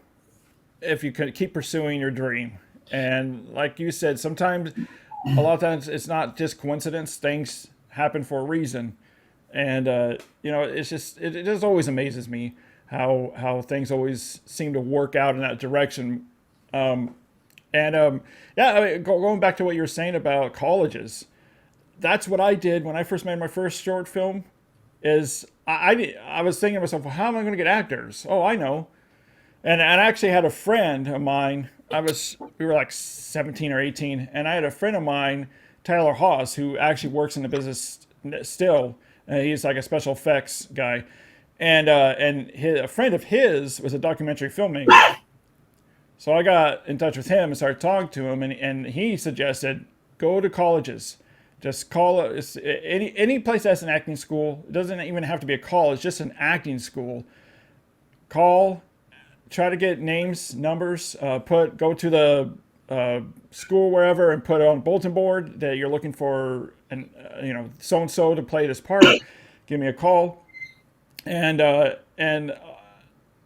if you can keep pursuing your dream. And like you said, sometimes, a lot of times, it's not just coincidence. Things happen for a reason. And, it's just, it just always amazes me how things always seem to work out in that direction. Going back to what you were saying about colleges, that's what I did when I first made my first short film. Is I was thinking to myself, well, how am I going to get actors? Oh, I know. And I actually had a friend of mine. We were like 17 or 18, and I had a friend of mine, Tyler Haas, who actually works in the business still. He's like a special effects guy. And a friend of his was a documentary filmmaker. So I got in touch with him and started talking to him, and he suggested go to colleges. Just call any place that's an acting school. It doesn't even have to be a college, just an acting school. Call, try to get names, numbers, go to the school wherever and put it on a bulletin board that you're looking for, so and so to play this part. Give me a call. And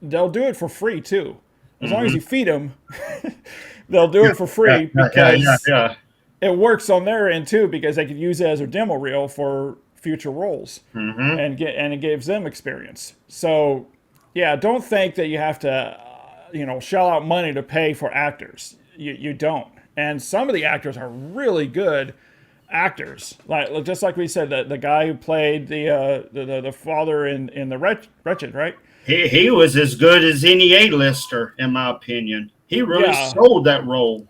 they'll do it for free too, as long as you feed them. they'll do it for free Yeah. because it works on their end too, because they could use it as a demo reel for future roles, Hmm. and it gives them experience. So yeah, don't think that you have to shell out money to pay for actors. You don't. And some of the actors are really good actors. Like just like we said, the guy who played the father in the Wretched, right? He was as good as any A-lister, in my opinion. He really Yeah, sold that role.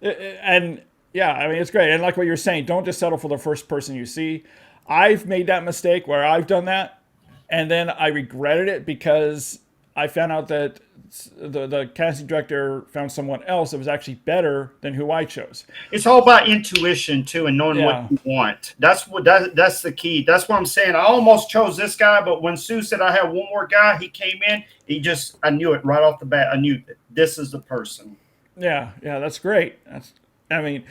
and yeah, I mean it's great. And like what you're saying, don't just settle for the first person you see. I've made that mistake where I've done that, and then I regretted it because I found out that the casting director found someone else that was actually better than who I chose. It's all about intuition too, and knowing what Yeah, you want. That's the key. That's what I'm saying. I almost chose this guy, but when Sue said I had one more guy, he came in. I knew it right off the bat. I knew this is the person. yeah, that's great. I mean,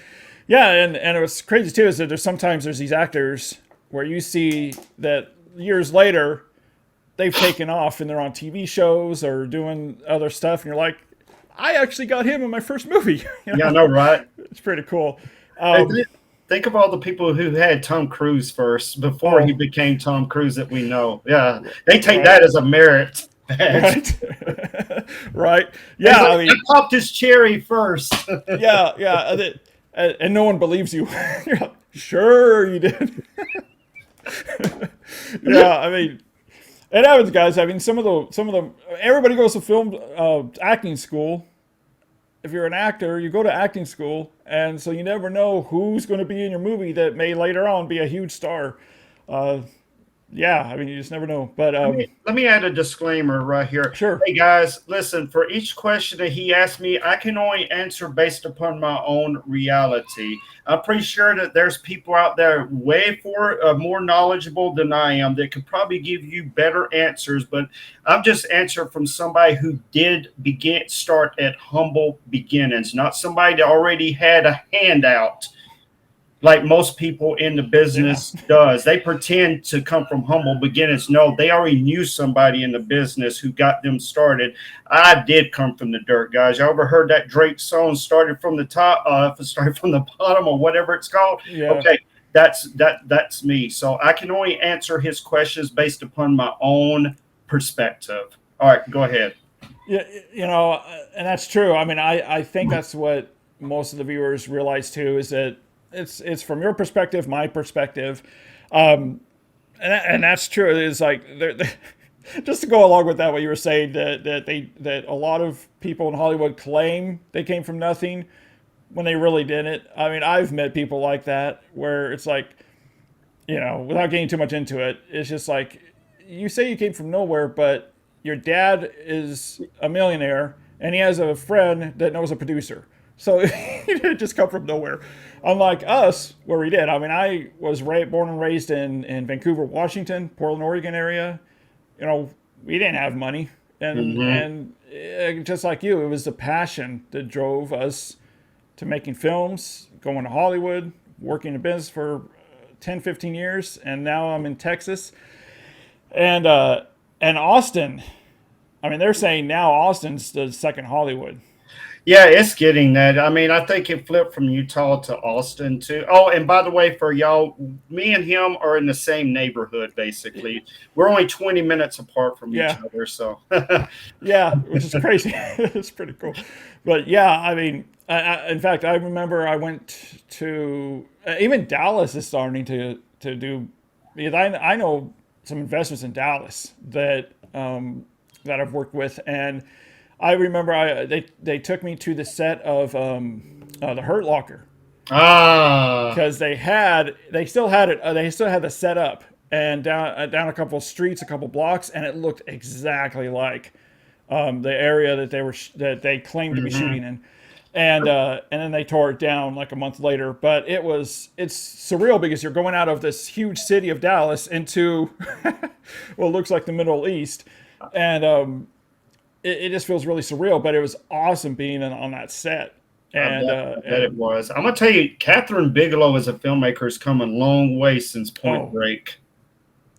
yeah, and it was crazy too is that there's these actors where you see that years later they've taken off and they're on TV shows or doing other stuff, and you're like, I actually got him in my first movie. Yeah, I know, right? It's pretty cool. Hey, Um, think of all the people who had Tom Cruise first before he oh, became Tom Cruise that we know. Yeah, they take right, that as a merit badge. right, right. He's Yeah, like, I I mean, popped his cherry first. yeah, and no one believes you. You're like, sure, you did. Yeah, I mean, it happens, guys. I mean, some of the everybody goes to film acting school. If you're an actor, you go to acting school, and so you never know who's going to be in your movie that may later on be a huge star. Uh, yeah, I mean, you just never know. But Let me add a disclaimer right here. sure, Hey guys, listen, for each question that he asked me, I can only answer based upon my own reality. I'm pretty sure that there's people out there more knowledgeable than I am that could probably give you better answers, but I'm just answering from somebody who did start at humble beginnings, not somebody that already had a handout like most people in the yeah, business does. They pretend to come from humble beginnings. No, they already knew somebody in the business who got them started. I did come from the dirt, guys. You ever heard that Drake song, started from the top, started from the bottom, or whatever it's called? yeah, Okay, that's me. So I can only answer his questions based upon my own perspective. All right, go ahead. yeah. And that's true. I mean, I think that's what most of the viewers realize too is that it's from your perspective, my perspective, and that's true. It's like just to go along with that, what you were saying that a lot of people in Hollywood claim they came from nothing when they really didn't. I mean, I've met people like that where it's like, without getting too much into it, it's just like you say you came from nowhere, but your dad is a millionaire and he has a friend that knows a producer. So he didn't just come from nowhere. Unlike us, where we did. I mean, I was born and raised in Vancouver, Washington, Portland, Oregon area. We didn't have money. Hmm. And just like you, it was the passion that drove us to making films, going to Hollywood, working in business for 10, 15 years. And now I'm in Texas. And Austin, I mean, they're saying now Austin's the second Hollywood. Yeah, it's getting that. I mean, I think it flipped from Utah to Austin too. Oh, and by the way, for y'all, me and him are in the same neighborhood, basically. We're only 20 minutes apart from each Yeah, other. So, yeah, which is crazy. It's pretty cool. But yeah, I mean, in fact, I remember I went to even Dallas is starting to do because I know some investments in Dallas that I've worked with, and I remember they took me to the set of the Hurt Locker ah, because they still had it they still had the set up and down a couple of streets, a couple blocks, and it looked exactly like the area that they claimed to be hmm, shooting in. And then they tore it down like a month later. But it's surreal because you're going out of this huge city of Dallas into what looks like the Middle East, and it just feels really surreal. But it was awesome being on that set, I bet it and was. I'm gonna tell you, Catherine Bigelow as a filmmaker has come a long way since Point oh Break.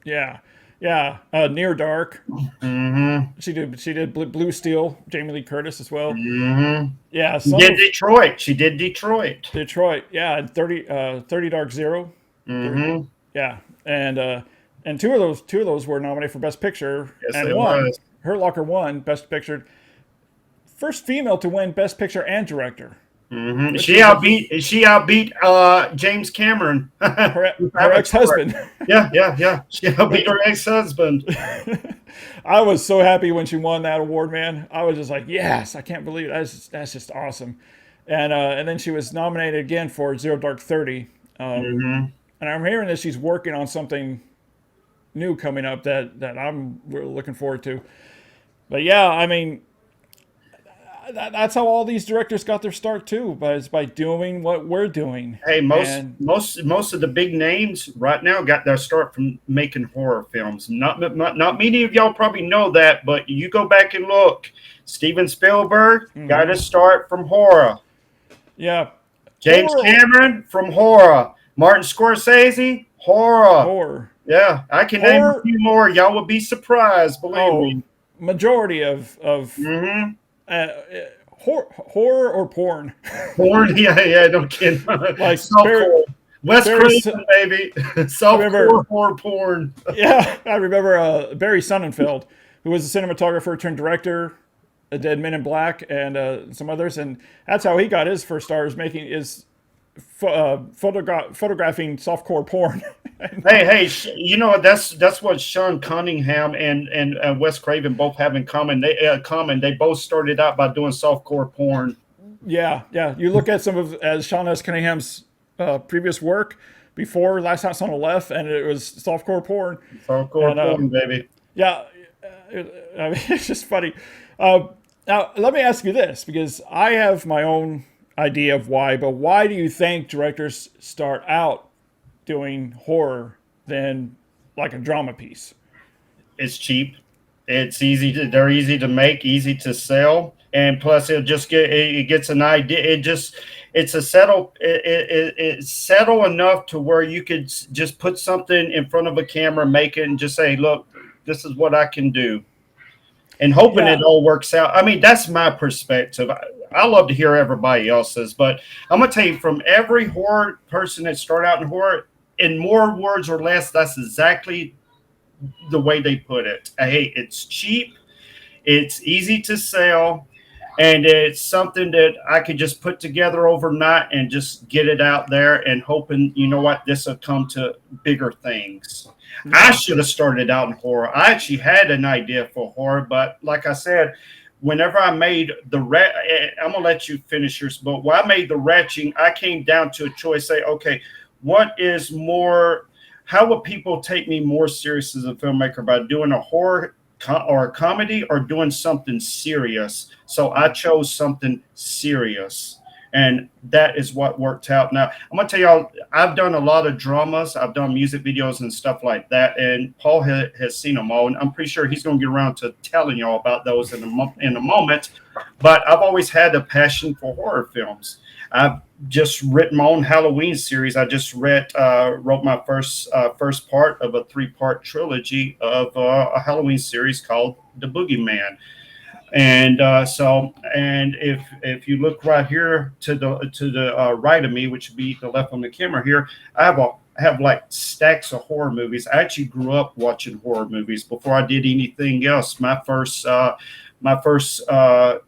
yeah, Yeah, Near Dark. Mm-hmm. She did Blue Steel. Jamie Lee Curtis as well. Mm-hmm. Yeah, She some did of Detroit. She did Detroit. Detroit. Yeah, and 30 Dark Zero. There- Mm-hmm. Yeah, and two of those were nominated for Best Picture Yes, and it won. was. Hurt Locker won Best Picture. First female to win Best Picture and Director, Mm-hmm. which was a She outbeat James Cameron. her ex Avatar. husband. Yeah, yeah, yeah. She outbeat her ex-husband. I was so happy when she won that award, man. I was just like, yes, I can't believe it. That's just awesome. And then she was nominated again for Zero Dark 30. Mm-hmm. And I'm hearing that she's working on something new coming up that I'm really looking forward to. But yeah, I mean, that's how all these directors got their start too, by doing what we're doing. Hey, And most of the big names right now got their start from making horror films. Not many of y'all probably know that, but you go back and look. Steven Spielberg got his start from horror. yeah, James horror, Cameron from horror. Martin Scorsese, horror. horror, Yeah, I can name a horror. few more. Y'all would be surprised, believe Oh, me. majority of Mm-hmm. uh, horror or porn. Porn, yeah, no kidding. Like Softcore. Wes Barry, Craven, baby. I remember, Softcore horror porn. yeah, I remember Barry Sonnenfeld, who was a cinematographer turned director, did Men in Black and some others, and that's how he got his first stars, making is photographing softcore porn. Hey, you know that's what Sean Cunningham and Wes Craven both have in common. They both started out by doing softcore porn. Yeah, yeah. You look at some of as Sean S. Cunningham's previous work before Last House on the Left, and it was softcore porn. Softcore And porn, baby. yeah, I mean, it's just funny. Now, let me ask you this, because I have my own idea of why, but why do you think directors start out doing horror than like a drama piece? It's cheap. It's they're easy to make, easy to sell, and plus it gets an idea. It's settle enough to where you could just put something in front of a camera, make it, and just say, look, this is what I can do, and hoping Yeah, it all works out. I mean, that's my perspective. I love to hear everybody else's, but I'm gonna tell you, from every horror person that started out in horror, in more words or less, that's exactly the way they put it. Hey, it's cheap, it's easy to sell, and it's something that I could just put together overnight and just get it out there, and hoping, you know what, this will come to bigger things. I yeah, should have started out in horror. I actually had an idea for horror, but like I said, whenever I made I'm gonna let you finish yours. But when I made the Retching, I came down to a choice. Say, okay, what is more? How would people take me more serious as a filmmaker, by doing a horror or a comedy, or doing something serious? So I chose something serious, and that is what worked out. Now I'm gonna tell y'all, I've done a lot of dramas, I've done music videos and stuff like that, and Paul has seen them all, and I'm pretty sure he's gonna get around to telling y'all about those in a moment. But I've always had a passion for horror films. I've just written my own Halloween series. I just wrote my first part of a 3-part trilogy of a Halloween series called The Boogeyman. And and if you look right here to the right of me, which would be the left on the camera here, I have like stacks of horror movies. I actually grew up watching horror movies before I did anything else. My first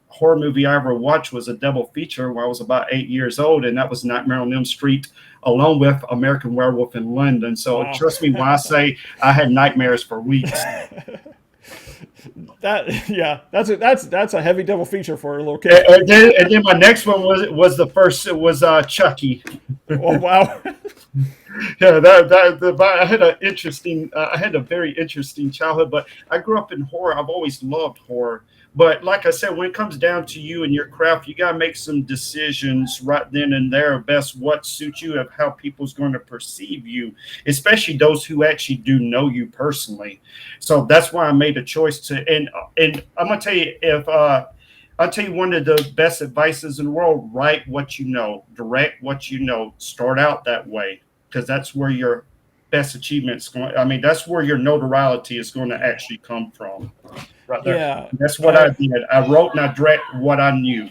horror movie I ever watched was a double feature when I was about 8 years old, and that was Nightmare on Elm Street, along with American Werewolf in London. So wow. trust me when I say I had nightmares for weeks. That's a heavy double feature for a little kid. And then my next one was Chucky. Oh wow. Yeah, I had a very interesting childhood, but I grew up in horror. I've always loved horror. But like I said, when it comes down to you and your craft, you got to make some decisions right then and there, best what suits you, of how people's going to perceive you, especially those who actually do know you personally. So that's why I made a choice to, and I'm gonna tell you, if I'll tell you one of the best advices in the world: write what you know, direct what you know, start out that way, because that's where your best achievements going. I mean, that's where your notoriety is going to actually come from, right there. Yeah, That's what I did. I wrote and I directed what I knew.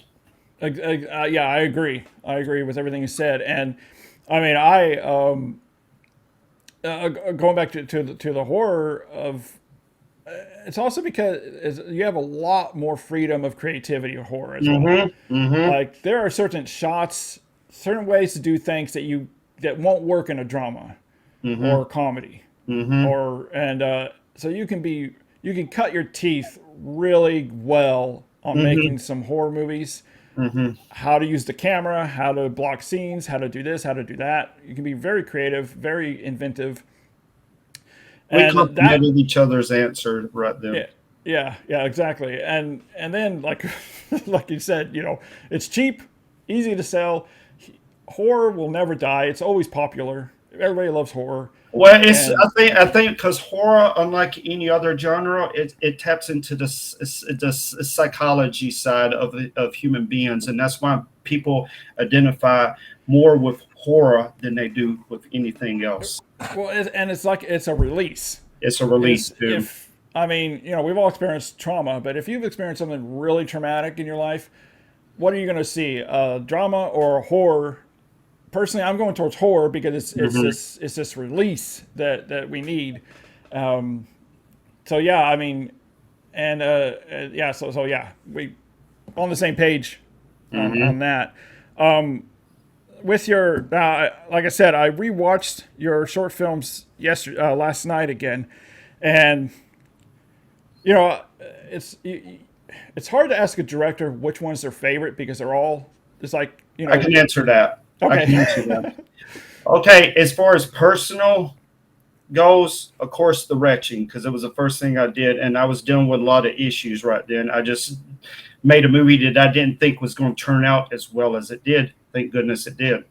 yeah, I agree. I agree with everything you said, and I mean, I going back to the horror of. It's also because you have a lot more freedom of creativity of horror as well. Like there are certain shots, certain ways to do things that won't work in a drama or comedy, so you can cut your teeth really well on making some horror movies. How to use the camera, how to block scenes, how to do this, how to do that. You can be very creative, very inventive. We complimented each other's answer right there. Yeah, exactly. And then like like you said, it's cheap, easy to sell. Horror will never die. It's always popular. Everybody loves horror. Well, I think because horror, unlike any other genre, it taps into the psychology side of human beings, and that's why people identify more with horror than they do with anything else. Well, it's a release. It's a release too. I mean, we've all experienced trauma, but if you've experienced something really traumatic in your life, what are you going to see? Drama or horror? Personally, I'm going towards horror because it's this release that we need. So yeah, I mean, and yeah, so yeah, we on the same page on that. With your like I said, I rewatched your short films last night again, and it's hard to ask a director which one's their favorite because they're all it's like I can answer that. Okay. I can answer that. Okay, as far as personal goes, of course, the retching, because it was the first thing I did, and I was dealing with a lot of issues right then. I just made a movie that I didn't think was going to turn out as well as it did. Thank goodness it did.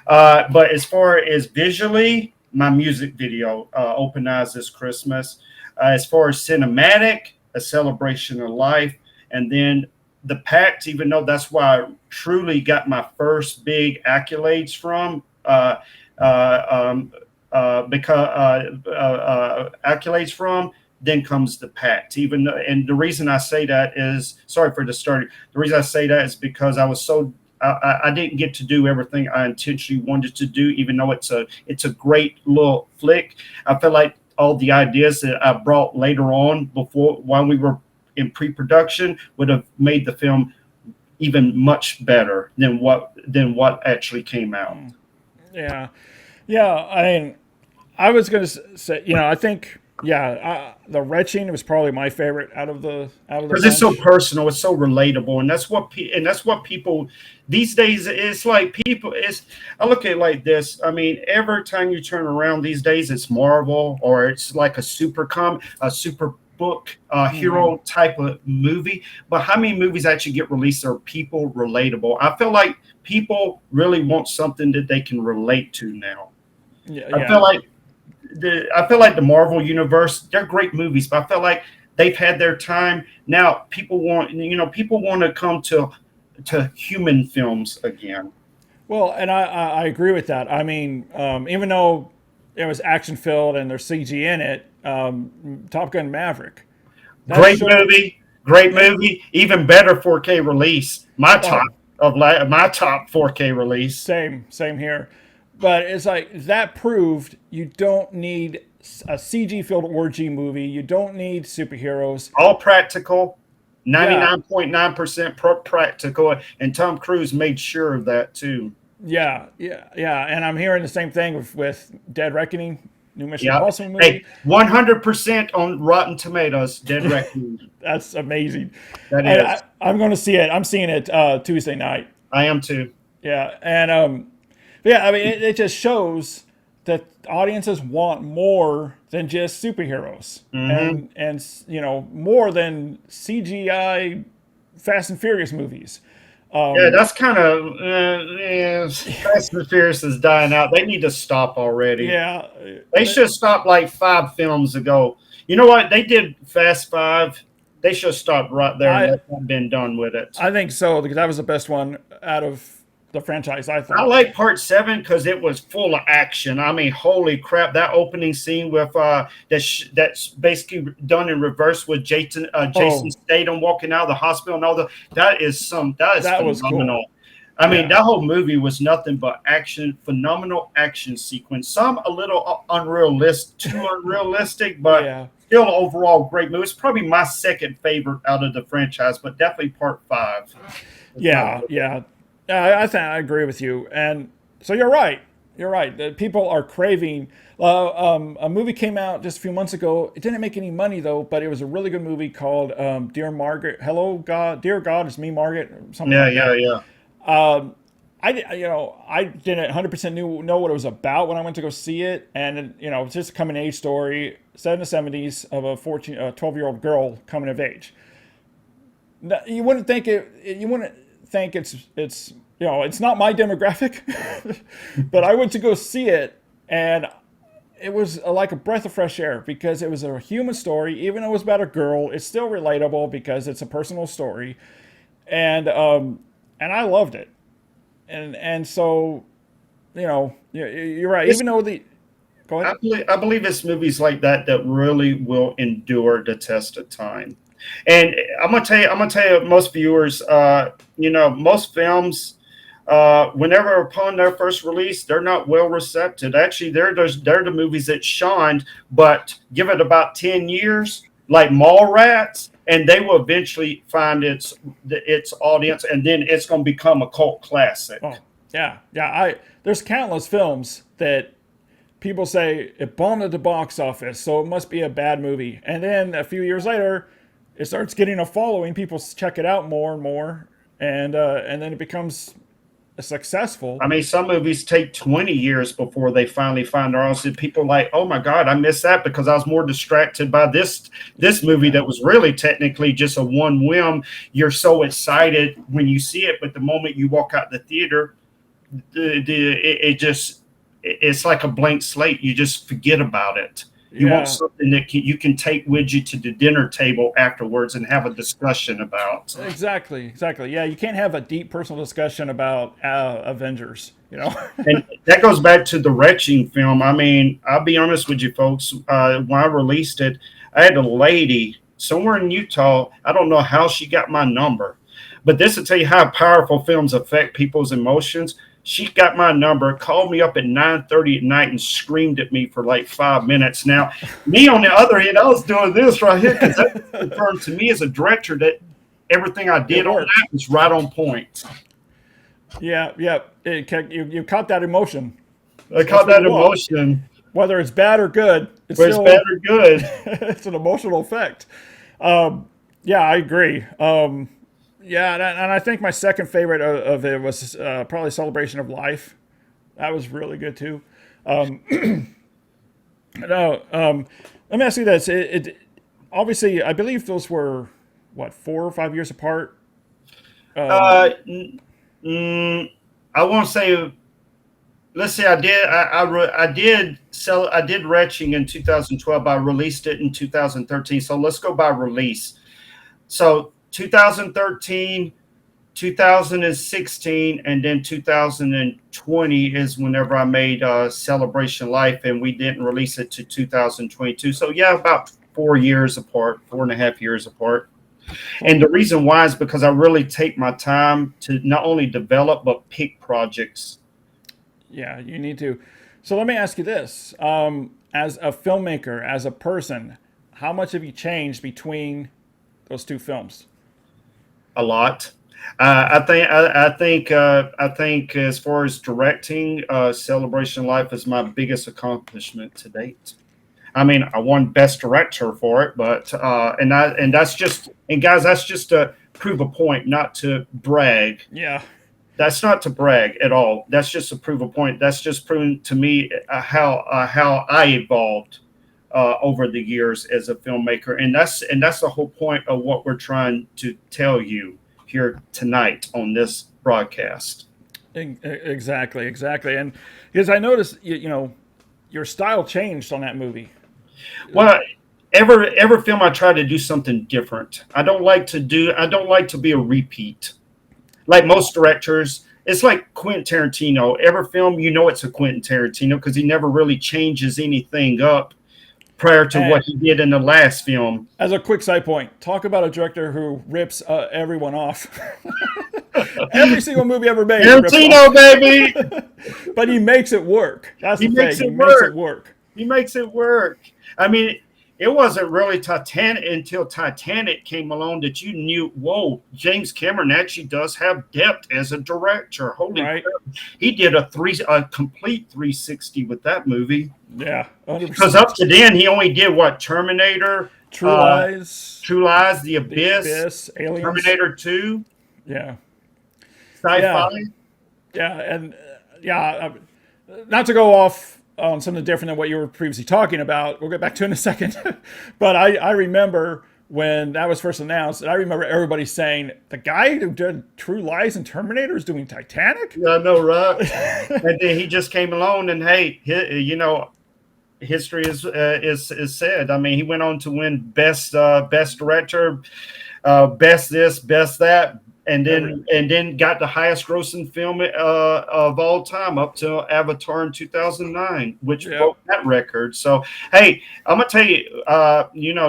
But as far as visually, my music video, Open Eyes This Christmas. As far as cinematic, A Celebration of Life, and then The Pact, even though that's why I truly got my first big accolades from, then comes The Pact. And the reason I say that is, sorry for the start. The reason I say that is because I didn't get to do everything I intentionally wanted to do, even though it's a great little flick. I feel like all the ideas that I brought later on while we were in pre-production would have made the film even much better than what actually came out. Yeah. I mean, I was gonna say, I think, the retching was probably my favorite out of the because it's so personal, it's so relatable, and that's what people these days. It's like I look at it like this. I mean, every time you turn around these days, it's Marvel or it's like a super book hero type of movie. But how many movies actually get released that are people relatable? I feel like people really want something that they can relate to now. I feel like the Marvel universe, they're great movies, but I feel like they've had their time. Now people want to come to human films again. Well, and I agree with that. I mean, even though it was action filled and there's CG in it, Top Gun Maverick. Great movie, even better 4K release. My top 4K release. Same here. But it's like that proved you don't need a CG filled orgy movie. You don't need superheroes. All practical, 99.9% practical, and Tom Cruise made sure of that too. Yeah. And I'm hearing the same thing with Dead Reckoning, new Mission Impossible movie. Hey, 100% on Rotten Tomatoes, Dead Reckoning. That's amazing. That is. I'm going to see it. I'm seeing it Tuesday night. I am too. Yeah, and yeah, I mean, it just shows that audiences want more than just superheroes, and more than CGI Fast and Furious movies. That's kind of Fast and Furious is dying out. They need to stop already. Yeah, they should stop like 5 films ago. You know what? They did Fast 5. They should stop right there and let them been done with it. I think so, because that was the best one out of the franchise, I I thought. like part 7 because it was full of action. I mean, holy crap! That opening scene with that's basically done in reverse with Jason Oh, Statham walking out of the hospital and all that is that was cool. phenomenal. I mean, Yeah. that whole movie was nothing but action, phenomenal action sequence. Some a little unrealistic, too unrealistic, but Yeah. still overall great movie. It's probably my second favorite out of the franchise, but definitely part 5 is my Yeah. favorite. Yeah. I think I agree with you. And so you're right. You're right. The people are craving. A movie came out just a few months ago. It didn't make any money though, but it was a really good movie called "Dear Margaret." Hello, God, dear God, it's me, Margaret, or something Yeah, like yeah, that. yeah. I didn't 100% know what it was about when I went to go see it, and it's just a coming of age story set in the 70s of a 12-year-old girl coming of age. You wouldn't think you wouldn't think it's it's not my demographic, but I went to go see it, and it was like a breath of fresh air because it was a human story. Even though it was about a girl, it's still relatable because it's a personal story, and I loved it. And so you're right. It's, Even though the go ahead. I believe it's movies like that that really will endure the test of time. And I'm gonna tell you, most viewers, most films, whenever upon their first release, they're not well received. Actually, they're the movies that shined, but give it about 10 years, like Mallrats, and they will eventually find its audience, and then it's going to become a cult classic. Oh yeah, yeah. I There's countless films that people say it bombed at the box office, so it must be a bad movie. And then a few years later, it starts getting a following. People check it out more and more, and then it becomes successful. I mean, some movies take 20 years before they finally find their audience. People like, oh my God, I missed that because I was more distracted by this movie Yeah, that was really technically just a one whim. You're so excited when you see it, but the moment you walk out the theater, it's like a blank slate. You just forget about it. You want yeah. something that you can take with you to the dinner table afterwards and have a discussion about. Exactly, exactly. Yeah, you can't have a deep personal discussion about Avengers. And that goes back to the retching film. I mean, I'll be honest with you folks. When I released it, I had a lady somewhere in Utah. I don't know how she got my number, but this will tell you how powerful films affect people's emotions. She got my number, called me up at 9:30 at night, and screamed at me for like 5 minutes. Now, me on the other end, I was doing this right here because that confirmed to me as a director that everything I It did on worked. that was right on point. Yeah, yeah. You caught that emotion. I That's caught what you that want. emotion, Whether it's bad or good, it's but it's bad still or good. it's an emotional effect. Yeah, I agree. Yeah, and I think my second favorite of it was probably Celebration of Life. That was really good too. No, let me ask you this: obviously, I believe those were what 4 or 5 years apart. Um, Uh, I won't say. Let's say I did. I did retching in 2012. I released it in 2013. So let's go by release. So 2013, 2016, and then 2020 is whenever I made Celebration Life, and we didn't release it to 2022. So yeah, about 4 years apart, 4.5 years apart. And so the reason why is because I really take my time to not only develop but pick projects. yeah, you need to. So let me ask you this: as a filmmaker, as a person, how much have you changed between those two films? A lot. I think as far as directing, Celebration Life is my biggest accomplishment to date. I mean, I won Best Director for it, but and that's just and guys, that's just to prove a point, not to brag. Yeah, That's not to brag at all. That's just to prove a point. That's just proven to me how I evolved over the years as a filmmaker, and that's the whole point of what we're trying to tell you here tonight on this broadcast. exactly, exactly. And because I noticed, your style changed on that movie. Well, every film I try to do something different. I don't like to be a repeat like most directors. it's like Quentin Tarantino. Every film, you know, it's a Quentin Tarantino because he never really changes anything up prior to what he did in the last film. As a quick side point, talk about a director who rips everyone off. Every single movie ever made. Tarantino, baby. But he makes it work. That's the thing. Makes it work. He makes it work. I mean, it wasn't really Titanic until Titanic came along that you knew, whoa, James Cameron actually does have depth as a director. Holy crap. He did a complete 360 with that movie. Yeah, 100%. Because up to then, he only did what? Terminator, True Lies, The Abyss, Aliens. Terminator 2. Yeah. Sci-fi. Yeah, and not to go off on something different than what you were previously talking about. We'll get back to it in a second. But I remember when that was first announced, and I remember everybody saying, the guy who did True Lies and Terminator is doing Titanic? Yeah, I know, right? And then he just came along and, hey, you know, history is said. I mean, he went on to win best director, best this, best that, and then got the highest grossing film of all time up to Avatar in 2009, which broke that record. So, hey, I'm gonna tell you, you know,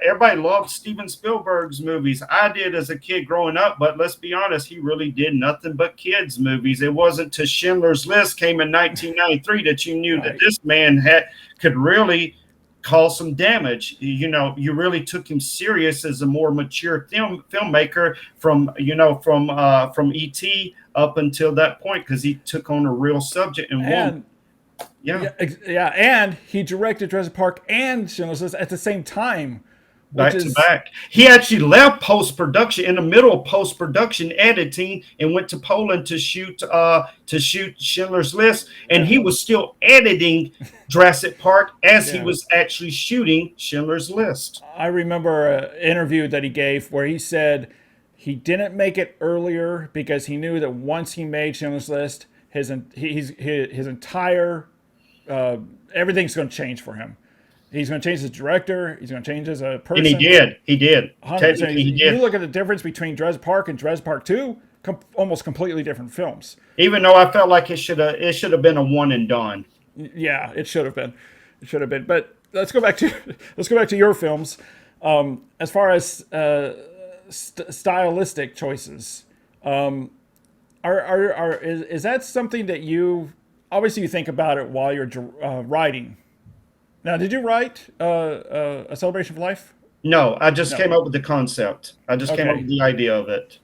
everybody loved Steven Spielberg's movies. I did as a kid growing up, but let's be honest, he really did nothing but kids movies. It wasn't till Schindler's List came in 1993 that you knew that this man could really cause some damage. You know, you really took him serious as a more mature filmmaker from E.T. up until that point, because he took on a real subject and won. And he directed Jurassic Park and Schindler's List at the same time. Back to back. He actually left post-production in the middle of post-production editing and went to Poland to shoot Schindler's List, and he was still editing Jurassic Park as he was actually shooting Schindler's List. I remember an interview that he gave where he said he didn't make it earlier because he knew that once he made Schindler's List, his entire everything's going to change for him. He's going to change as a director. He's going to change as a person. And he did. 100%. You look at the difference between Jurassic Park and Jurassic Park 2, almost completely different films. Even though I felt like it should have been a one and done. Yeah, it should have been. But let's go back to your films. As far as stylistic choices, is that something that you obviously you think about it while you're writing? Now, did you write A Celebration for Life? No, I just came up with the concept. I just came up with the idea of it.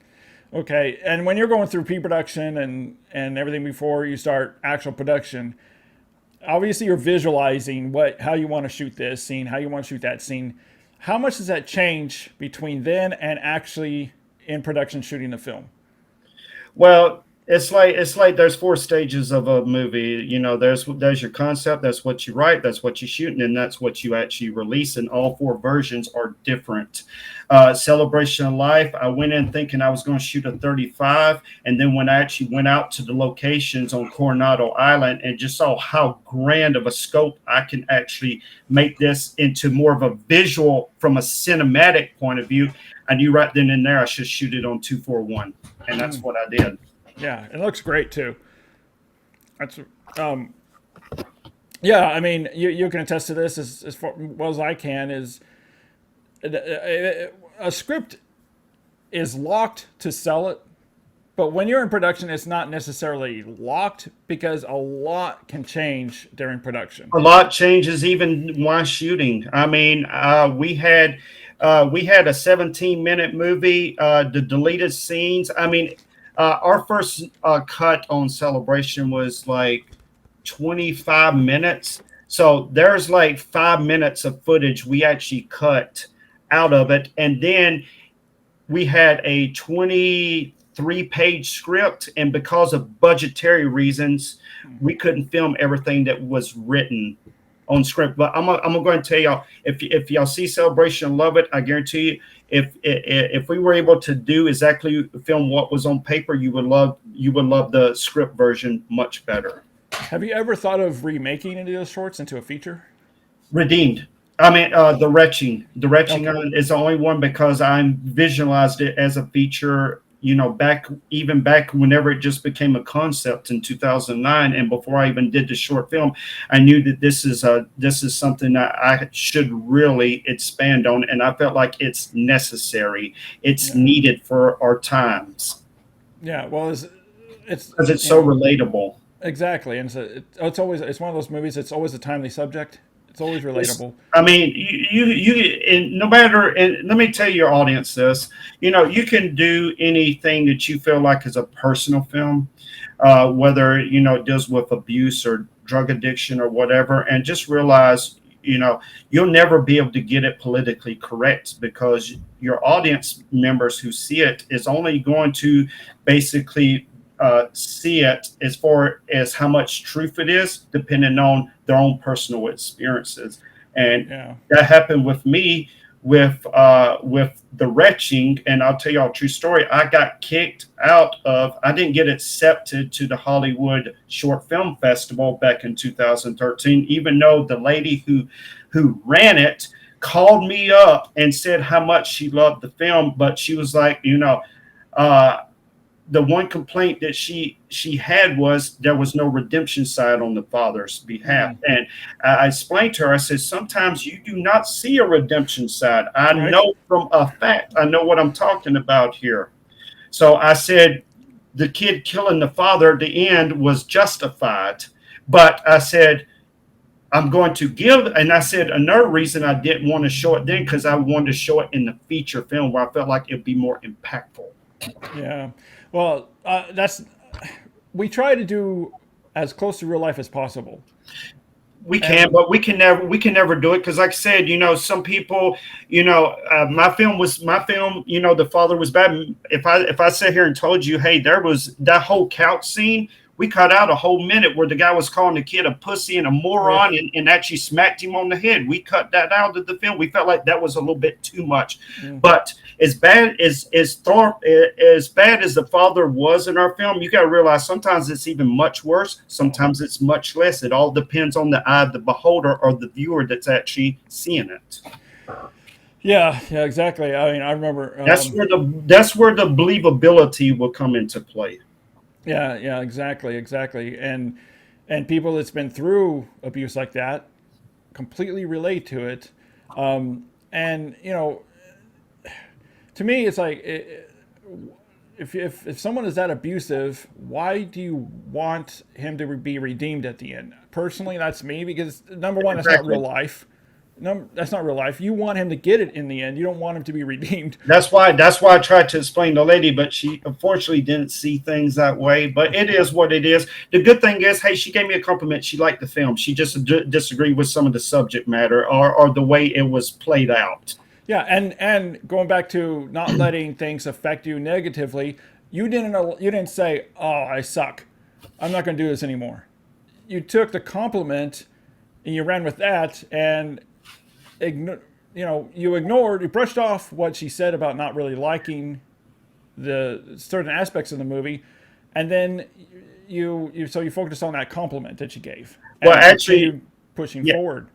Okay, and when you're going through pre-production and everything before you start actual production, obviously you're visualizing how you want to shoot this scene, how you want to shoot that scene. How much does that change between then and actually in production shooting the film? Well, it's like there's 4 stages of a movie. You know, there's your concept, that's what you write, that's what you shoot, and then that's what you actually release. And all 4 versions are different. Celebration of Life, I went in thinking I was going to shoot a 35, and then when I actually went out to the locations on Coronado Island and just saw how grand of a scope I can actually make this into more of a visual from a cinematic point of view, I knew right then and there I should shoot it on 241, and that's what I did. Yeah, it looks great too. That's yeah. I mean, you can attest to this as well as I can. Is a script is locked to sell it, but when you're in production, it's not necessarily locked because a lot can change during production. A lot changes even while shooting. I mean, we had a 17-minute movie. The deleted scenes. I mean. Our first cut on Celebration was like 25 minutes. So there's like 5 minutes of footage we actually cut out of it. And then we had a 23-page script. And because of budgetary reasons, we couldn't film everything that was written on script. But I'm going to tell y'all, if y'all see Celebration and love it, I guarantee you, if we were able to do exactly film what was on paper, you would love the script version much better. Have you ever thought of remaking any of those shorts into a feature? Redeemed. I mean, The Retching. The Retching is the only one because I visualized it as a feature back whenever it just became a concept in 2009, and before I even did the short film, I knew that this is something that I should really expand on, and I felt like it's necessary, it's Yeah. needed for our times Yeah. Well, it's because it's you so know relatable. exactly, and it's always it's one of those movies. It's always a timely subject. It's always relatable. I mean, and no matter, and let me tell your audience this, you can do anything that you feel like is a personal film, whether, it deals with abuse or drug addiction or whatever, and just realize, you'll never be able to get it politically correct because your audience members who see it is only going to basically see it as far as how much truth it is, depending on their own personal experiences. And Yeah. that happened with me with the retching. And I'll tell you all a true story. I got kicked out of. I didn't get accepted to the Hollywood Short Film Festival back in 2013, even though the lady who ran it called me up and said how much she loved the film, but she was like, uh, the one complaint that she had was there was no redemption side on the father's behalf. Mm. And I explained to her, I said, sometimes you do not see a redemption side. I Right. know from a fact, I know what I'm talking about here. So I said, the kid killing the father at the end was justified. But I said, I'm going to give, and I said another reason I didn't want to show it then, because I wanted to show it in the feature film where I felt like it'd be more impactful. Yeah. Well, that's we try to do as close to real life as possible. We can, And but we can never do it because, like I said, some people, my film. The father was bad. If I sit here and told you, hey, there was that whole couch scene, we cut out a whole minute where the guy was calling the kid a pussy and a right. moron and actually smacked him on the head. We cut that out of the film. We felt like that was a little bit too much. Mm. But as bad as the father was in our film, you got to realize sometimes it's even much worse. Oh. Sometimes it's much less. It all depends on the eye of the beholder or the viewer that's actually seeing it. Yeah. Yeah. Exactly. I mean, I remember. That's where the believability will come into play. Yeah. Yeah. Exactly. Exactly. And people that's been through abuse like that completely relate to it. And to me, it's like if someone is that abusive, why do you want him to be redeemed at the end? Personally, that's me because number one, that's not real Exactly. life. No, that's not real life. You want him to get it in the end. You don't want him to be redeemed. That's why I tried to explain to the lady, but she unfortunately didn't see things that way. But it is what it is. The good thing is, hey, she gave me a compliment. She liked the film. She just disagreed with some of the subject matter or the way it was played out. Yeah, and going back to not letting things affect you negatively, you didn't say, "Oh, I suck. I'm not going to do this anymore." You took the compliment and you ran with that, and you brushed off what she said about not really liking the certain aspects of the movie, and then you focused on that compliment that she gave Well, and actually, continued pushing yeah, forward.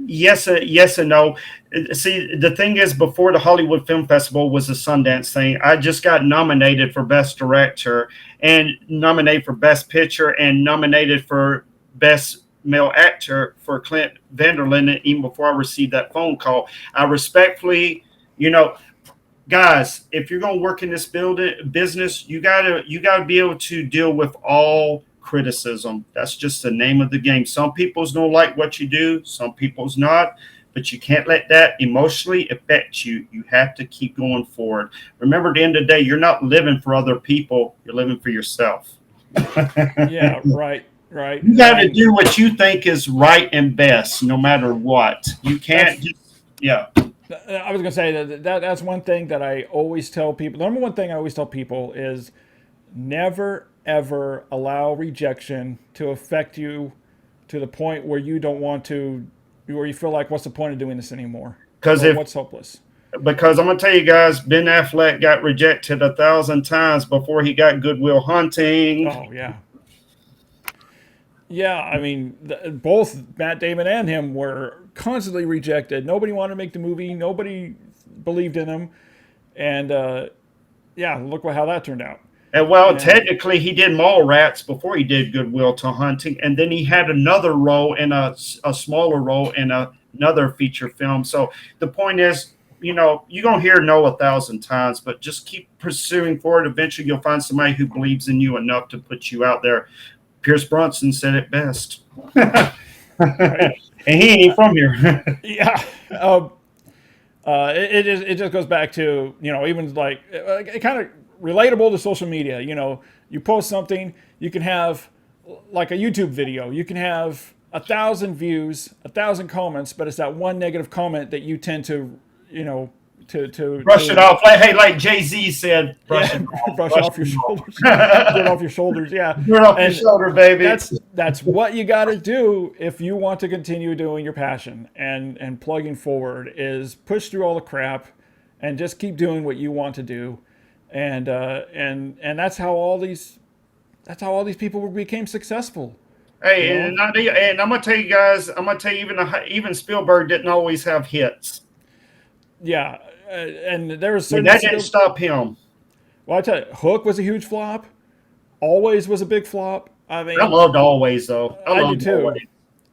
yes and no. See, the thing is, before the Hollywood Film Festival was a Sundance thing, I just got nominated for Best Director and nominated for Best Picture and nominated for Best Male Actor for Clint Vanderlyn. Even before I received that phone call, I respectfully, you know, guys, if you're going to work in this business, you gotta be able to deal with all criticism. That's just the name of the game. Some people's don't like what you do, some people's not, but you can't let that emotionally affect you. You have to keep going forward. Remember, at the end of the day, you're not living for other people, you're living for yourself. Yeah, right, right, You got to and do what you think is right and best, no matter what. You can't that's just, yeah. I was gonna say that's one thing that I always tell people. The number one thing I always tell people is never ever allow rejection to affect you to the point where you don't want to, where you feel like, what's the point of doing this anymore, Because or if what's hopeless. because I'm gonna tell you guys, Ben Affleck got rejected 1,000 times before he got Goodwill Hunting. Oh yeah, yeah. I mean, both Matt Damon and him were constantly rejected. Nobody wanted to make the movie. Nobody believed in him, and yeah, look how that turned out. And well, And technically, he did Mallrats before he did Good Will to Hunting, and then he had another role in a smaller role in another feature film. So the point is, you're gonna hear no 1,000 times, but just keep pursuing forward. Eventually, you'll find somebody who believes in you enough to put you out there. Pierce Brunson said it best, right, and he ain't from here. yeah. It just goes back to, even like it kind of relatable to social media. You post something, you can have like a YouTube video, you can have 1,000 views, 1,000 comments, but it's that one negative comment that you tend to, Brush it off, like Jay-Z said. Brush yeah, it off. brush off your shoulders, dirt off your shoulders. Yeah, Dirt off your shoulder, baby. That's what you got to do if you want to continue doing your passion and plugging forward, is push through all the crap and just keep doing what you want to do, and that's how all these people became successul. Hey, You know? and I'm gonna tell you guys, even Spielberg didn't always have hits. Yeah, and there was And certain that didn't stop him. Well, I tell you, Hook was a huge flop. Always was a big flop. I mean, I loved Always, though. I do loved too. Always.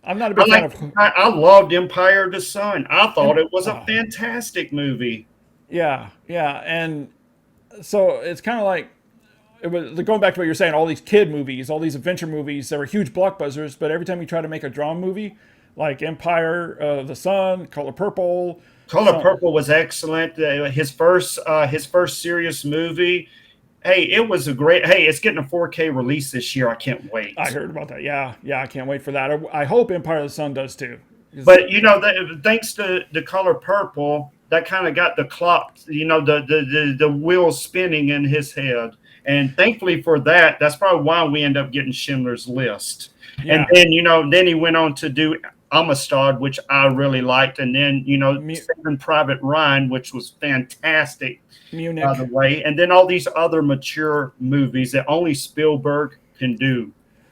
I'm not a big fan of. I loved Empire of the Sun. I thought it was a fantastic movie. Yeah, and so it's kind of like it was going back to what you're saying. All these kid movies, all these adventure movies, they were huge blockbusters. But every time you try to make a drama movie, like Empire of the Sun, Color Purple. Color Purple was excellent. His first serious movie. Hey, it was a great. Hey, it's getting a 4K release this year. I can't wait. I heard about that. Yeah, I can't wait for that. I hope Empire of the Sun does too. But thanks to the Color Purple, that kind of got the clock. The wheels spinning in his head. And thankfully for that, that's probably why we end up getting Schindler's List. Yeah. And then he went on to do Amistad, which I really liked, and then Saving Private Ryan, which was fantastic, Munich, by the way, and then all these other mature movies that only Spielberg can do.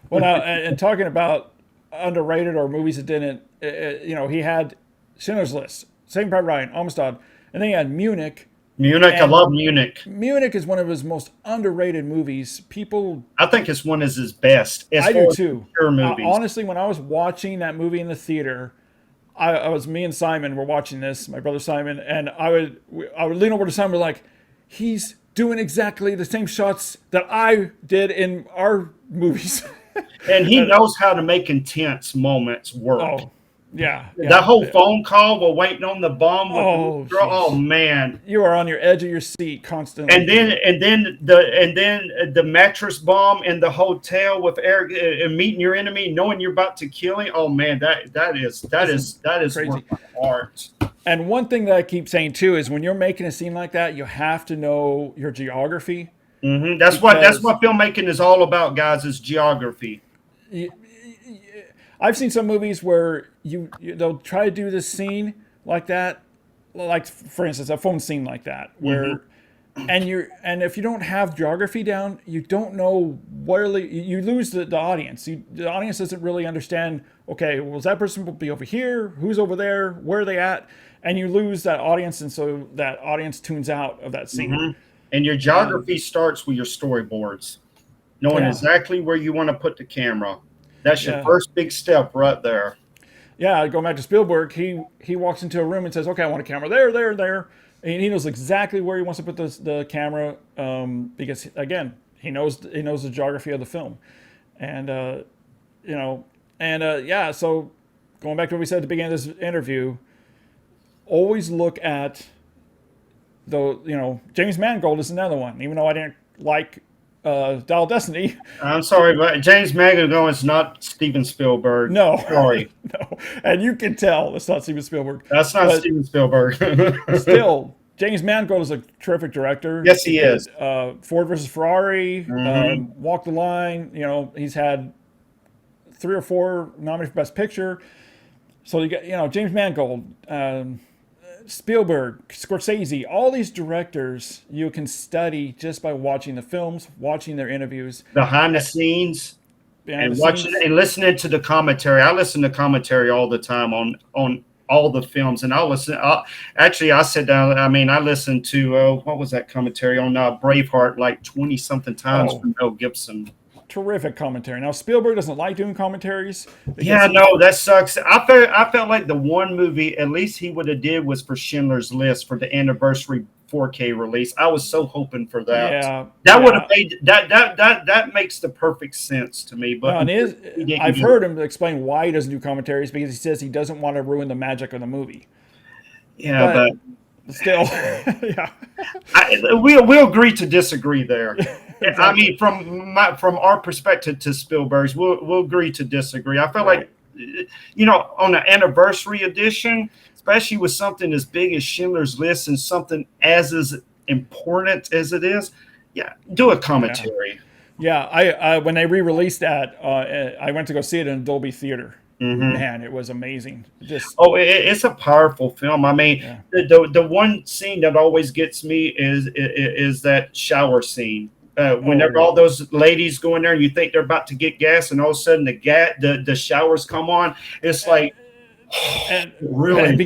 Well, now, and talking about underrated or movies that didn't, he had Schindler's List, Saving Private Ryan, Amistad, and then he had Munich. I love Munich. Munich is one of his most underrated movies. I think it's one of his best. I do too. Movies. Honestly, when I was watching that movie in the theater, me and Simon were watching this, my brother Simon, and I would lean over to Simon, like, he's doing exactly the same shots that I did in our movies. And he knows how to make intense moments work. Oh, yeah. That whole phone call while waiting on the bomb. Oh man, you are on your edge of your seat constantly. And then the mattress bomb in the hotel with Eric, meeting your enemy, knowing you're about to kill him. Oh man, that is crazy. Work of art. And one thing that I keep saying too is when you're making a scene like that, you have to know your geography. Mm-hmm. That's what filmmaking is all about, guys. Is geography. I've seen some movies where they'll try to do this scene like that, like for instance a phone scene like that, where and if you don't have geography down, you don't know you lose the audience. The audience doesn't really understand. Okay, well, that person will be over here. Who's over there? Where are they at? And you lose that audience, and so that audience tunes out of that scene. Mm-hmm. And your geography starts with your storyboards, knowing exactly where you want to put the camera. That's your first big step right there. Yeah, going back to Spielberg, he walks into a room and says, "Okay, I want a camera there, there, there," and he knows exactly where he wants to put the camera because again, he knows the geography of the film, and So going back to what we said at the beginning of this interview, always look at James Mangold is another one. Even though I didn't like Dial Destiny. I'm sorry, but James Mangold is not Steven Spielberg. No. Sorry. No. And you can tell it's not Steven Spielberg. That's not Steven Spielberg. Still, James Mangold is a terrific director. Yes, he is. Ford versus Ferrari, Walk the Line. He's had 3 or 4 nominations for Best Picture. So you got, James Mangold, Spielberg, Scorsese, all these directors you can study just by watching the films, watching their interviews, behind the scenes, and watching and listening to the commentary. I listen to commentary all the time on all the films, and I sit down. I mean, I listened to what was that commentary on Braveheart like 20 something times from Mel Gibson. Terrific commentary. Now Spielberg doesn't like doing commentaries. Yeah, no, that sucks. I felt like the one movie at least he would have did was for Schindler's List for the anniversary 4K release. I was so hoping for that. Yeah, that would have made that makes the perfect sense to me. But I've heard him explain why he doesn't do commentaries, because he says he doesn't want to ruin the magic of the movie. Yeah, but still, yeah, we'll agree to disagree there. Exactly. I mean, from our perspective to Spielberg's, we'll agree to disagree. I felt like, on the anniversary edition, especially with something as big as Schindler's List and something as important as it is, do a commentary. Yeah, I when they re-released that, I went to go see it in Dolby Theater. Mm-hmm. Man, it was amazing. It's a powerful film. I mean, the one scene that always gets me is that shower scene. Whenever all those ladies go in there and you think they're about to get gas, and all of a sudden the showers come on, it's like, really?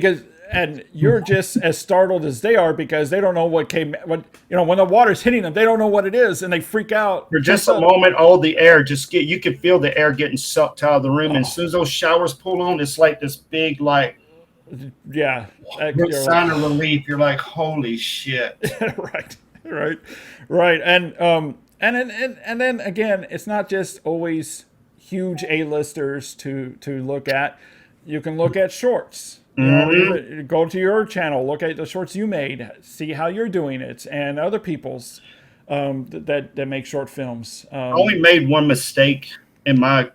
And you're just as startled as they are, because they don't know when the water's hitting them, they don't know what it is, and they freak out. For just a moment, all the air you can feel the air getting sucked out of the room. And as soon as those showers pull on, it's like this big, like, sign of relief. You're like, holy shit. Right. And then again, it's not just always huge A-listers to look at. You can look at shorts. Go to your channel, look at the shorts you made, see how you're doing it, and other people's that make short films. I only made one mistake from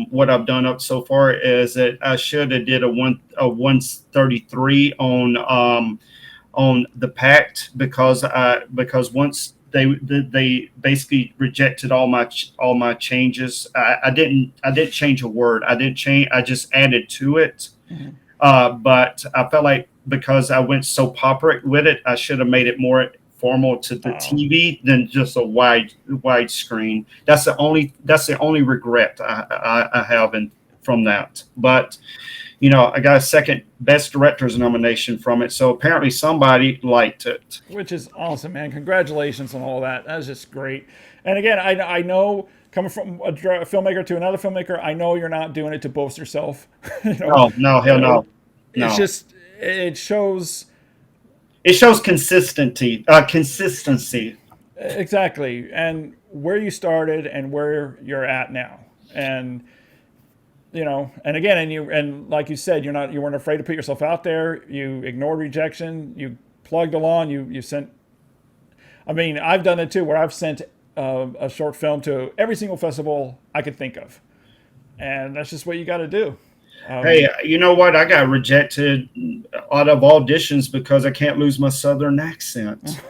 what I've done up so far, is that I should have did a 133 on the Pact, because once they basically rejected all my changes. I didn't change a word. I just added to it. Mm-hmm. But I felt like, because I went so popular with it, I should have made it more formal to the TV than just a wide screen. That's the only regret I have from that. But I got a second Best Director's nomination from it, so apparently somebody liked it. Which is awesome, man. Congratulations on all that. That's just great. And again, I know, coming from a filmmaker to another filmmaker, I know you're not doing it to boast yourself. No, hell no. It's just, it shows consistency. Exactly. And where you started and where you're at now. And and again, and like you said, you weren't afraid to put yourself out there. You ignored rejection. You plugged along. You sent. I mean, I've done it too, where I've sent a short film to every single festival I could think of, and that's just what you got to do. Hey, you know what? I got rejected out of auditions because I can't lose my Southern accent.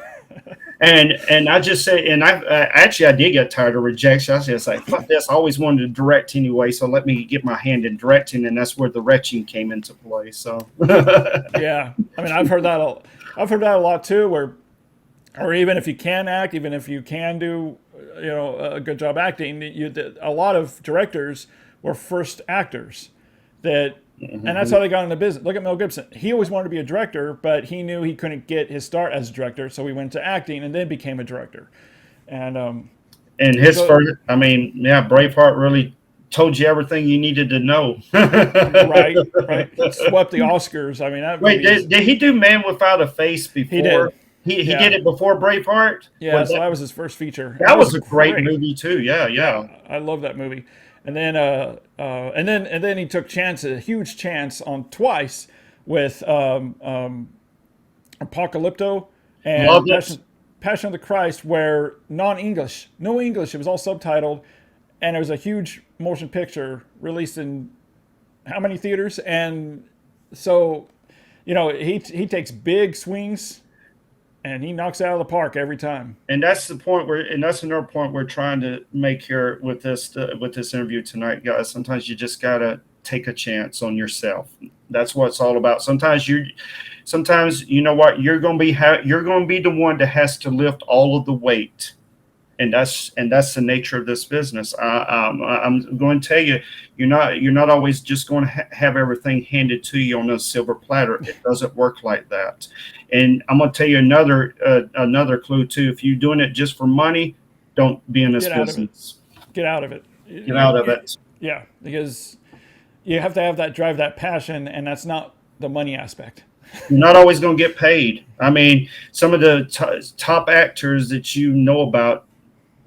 And I just say, and I did get tired of rejection. I was just like, fuck this. I always wanted to direct anyway, so let me get my hand in directing, and that's where the retching came into play. So yeah, I mean, I've heard that a lot too. Or even if you can act, even if you can do, a good job acting, a lot of directors were first actors that. And that's how they got into business. Look at Mel Gibson. He always wanted to be a director, but he knew he couldn't get his start as a director, so he went to acting and then became a director. And Braveheart really told you everything you needed to know. right. He swept the Oscars. I mean, did he do Man Without a Face before? He did. He did it before Braveheart? Yeah, that was his first feature. That was a great movie too. Yeah. I love that movie. And then he took a huge chance on Twice with Apocalypto and Passion of the Christ, where no English, it was all subtitled, and it was a huge motion picture released in how many theaters? And so, he takes big swings. And he knocks it out of the park every time. And that's the point that's another point we're trying to make here with this interview tonight, guys. Sometimes you just gotta take a chance on yourself. That's what it's all about. Sometimes you know what, you're gonna be the one that has to lift all of the weight. and that's the nature of this business. I'm going to tell you, you're not always just going to have everything handed to you on a silver platter. It doesn't work like that. And I'm going to tell you another clue too. If you're doing it just for money, don't be in this Get out of it. business. Get out of it. Get out of it. Yeah, because you have to have that drive, that passion, and that's not the money aspect. You're not always going to get paid. I mean, some of the top actors that you know about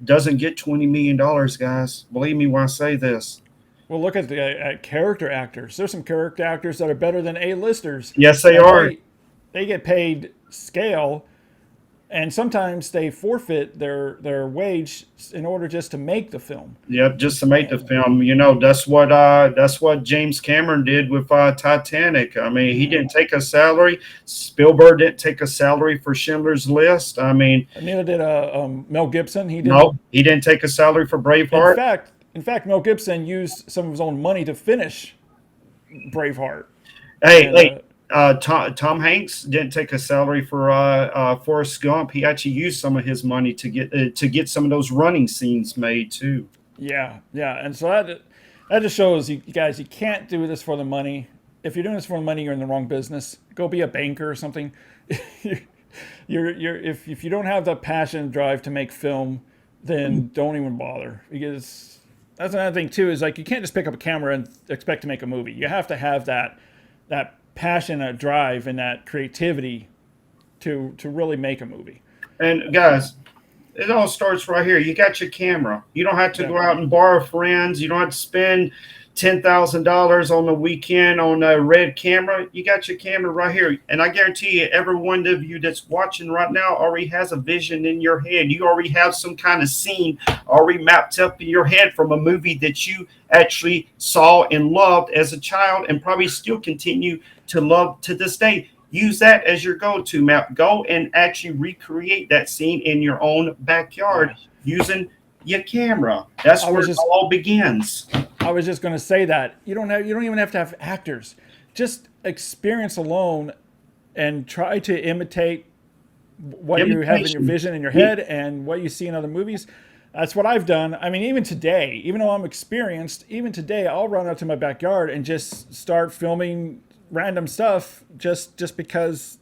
doesn't get $20 million, guys. Believe me when I say this. Well, look at the character actors. There's some character actors that are better than A-listers. Yes, they And are. they get paid scale, and sometimes they forfeit their wage in order just to make the film. Yep, just to make the film. You know, that's what James Cameron did with Titanic. I mean, he didn't take a salary. Spielberg didn't take a salary for Schindler's List. I mean, And neither did Mel Gibson. He did. no, he didn't take a salary for Braveheart. In fact, Mel Gibson used some of his own money to finish Braveheart. Hey, And, hey, Tom Hanks didn't take a salary for Forrest Gump. He actually used some of his money to get some of those running scenes made too. yeah, and so that just shows you guys, you can't do this for the money. If you're doing this for the money, you're in the wrong business. Go be a banker or something. If you don't have the passion and drive to make film, then don't even bother, because that's another thing too. Is like, you can't just pick up a camera and expect to make a movie. You have to have that passion, that drive, and that creativity to really make a movie. And guys, it all starts right here. You got your camera. You don't have to go Yeah. out and borrow friends. You don't have to spend $10,000 on the weekend on a red camera. You got your camera right here. And I guarantee you, every one of you that's watching right now already has a vision in your head. You already have some kind of scene already mapped up in your head from a movie that you actually saw and loved as a child, and probably still continue to love to this day. Use that as your go-to map. Go and actually recreate that scene in your own backyard using your camera. That's where it all begins. I was just going to say that you don't even have to have actors. Just experience alone, and try to imitate what you have in your vision in your head and what you see in other movies. That's what I've done. I mean, even today, even though I'm experienced, even today, I'll run out to my backyard and just start filming random stuff just because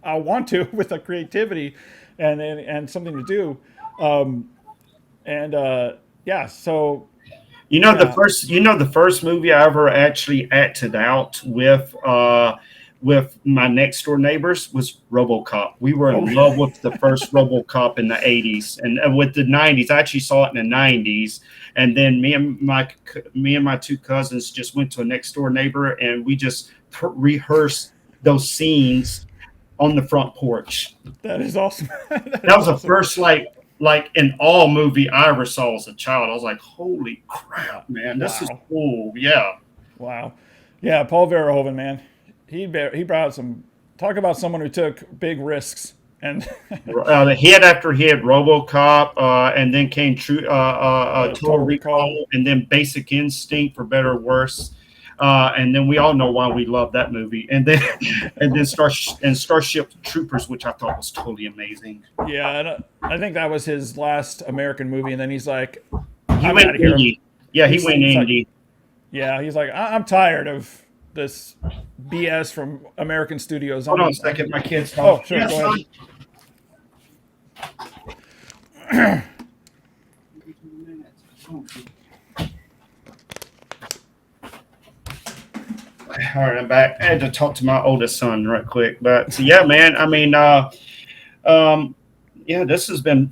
I want to, with a creativity and something to do. Yeah, so the first movie I ever actually acted out with my next door neighbors was RoboCop. We were in love with the first RoboCop in the 80s, and with the 90s. I actually saw it in the 90s, and then me and my two cousins just went to a next door neighbor, and we just rehearsed those scenes on the front porch. That is awesome. That was the first like in all movie I ever saw as a child. I was like, holy crap, man, this is cool. Yeah. Wow. Yeah, Paul Verhoeven, man. He brought some, talk about someone who took big risks. And hit after hit, RoboCop, and then came Total Recall, and then Basic Instinct, for better or worse. And then we all know why we love that movie. And then Starship Troopers, which I thought was totally amazing. Yeah, and I think that was his last American movie. And then he's like, he went indie. Yeah, he went indie. Yeah, he's like, I'm tired of this BS from American studios. Hold on a second, my kids. Oh, sure, yes, go ahead. All right, I'm back. I had to talk to my oldest son right quick, but yeah, man. I mean, yeah, this has been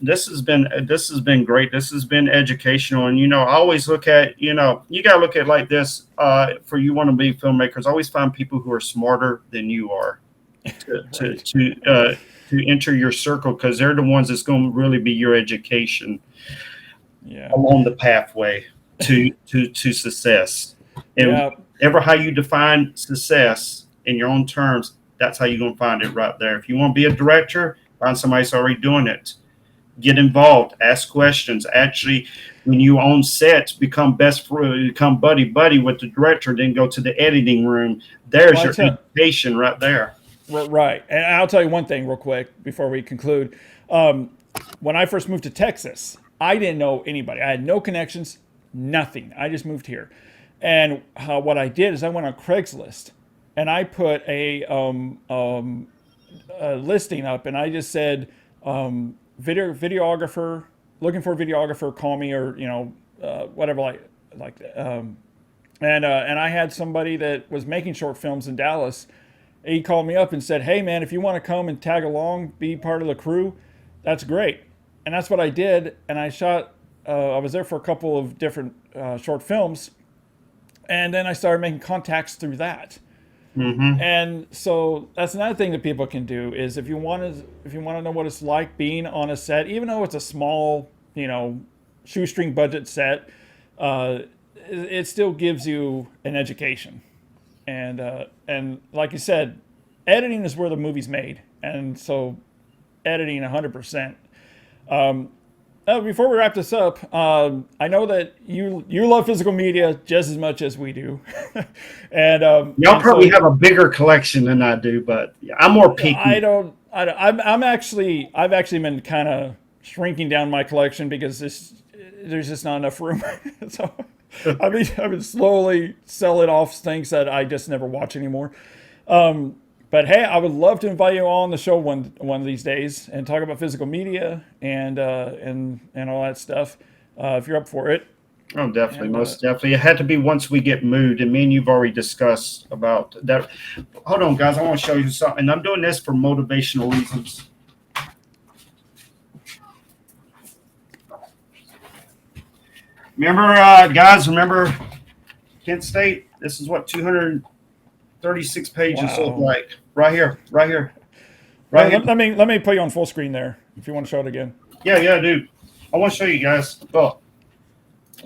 great. This has been educational, and I always look at you gotta look at it like this. For you want to be filmmakers, always find people who are smarter than you are to enter your circle, because they're the ones that's going to really be your education along the pathway to success. And ever how you define success in your own terms, that's how you're going to find it right there. If you want to be a director, find somebody who's already doing it. Get involved, ask questions. Actually, when you own sets, become buddy with the director, then go to the editing room. There's your education right there. Right. And I'll tell you one thing real quick before we conclude. when I first moved to Texas, I didn't know anybody. I had no connections, nothing. I just moved here. And what I did is I went on Craigslist and I put a listing up, and I just said, videographer, looking for a videographer, call me, or whatever, and I had somebody that was making short films in Dallas. He called me up and said, "Hey man, if you want to come and tag along, be part of the crew, that's great." And that's what I did. And I shot. I was there for a couple of different short films, and then I started making contacts through that. Mm-hmm. And so that's another thing that people can do is if you want to know what it's like being on a set, even though it's a small, shoestring budget set, it still gives you an education. And like you said, editing is where the movie's made, and so editing 100%. Before we wrap this up, I know that you love physical media just as much as we do, and y'all probably have a bigger collection than I do, but I'm more picky. I've actually been kind of shrinking down my collection because there's just not enough room. So I've been slowly selling off things that I just never watch anymore. But hey, I would love to invite you on the show one of these days and talk about physical media and all that stuff. If you're up for it. Oh, definitely, most definitely. It had to be once we get moved, and me and you've already discussed about that. Hold on, guys. I want to show you something. And I'm doing this for motivational reasons. Remember, guys, remember Kent State? This is what 236 pages look like. Right here. Right here. Let me put you on full screen there if you want to show it again. Yeah, dude. I want to show you guys. Look.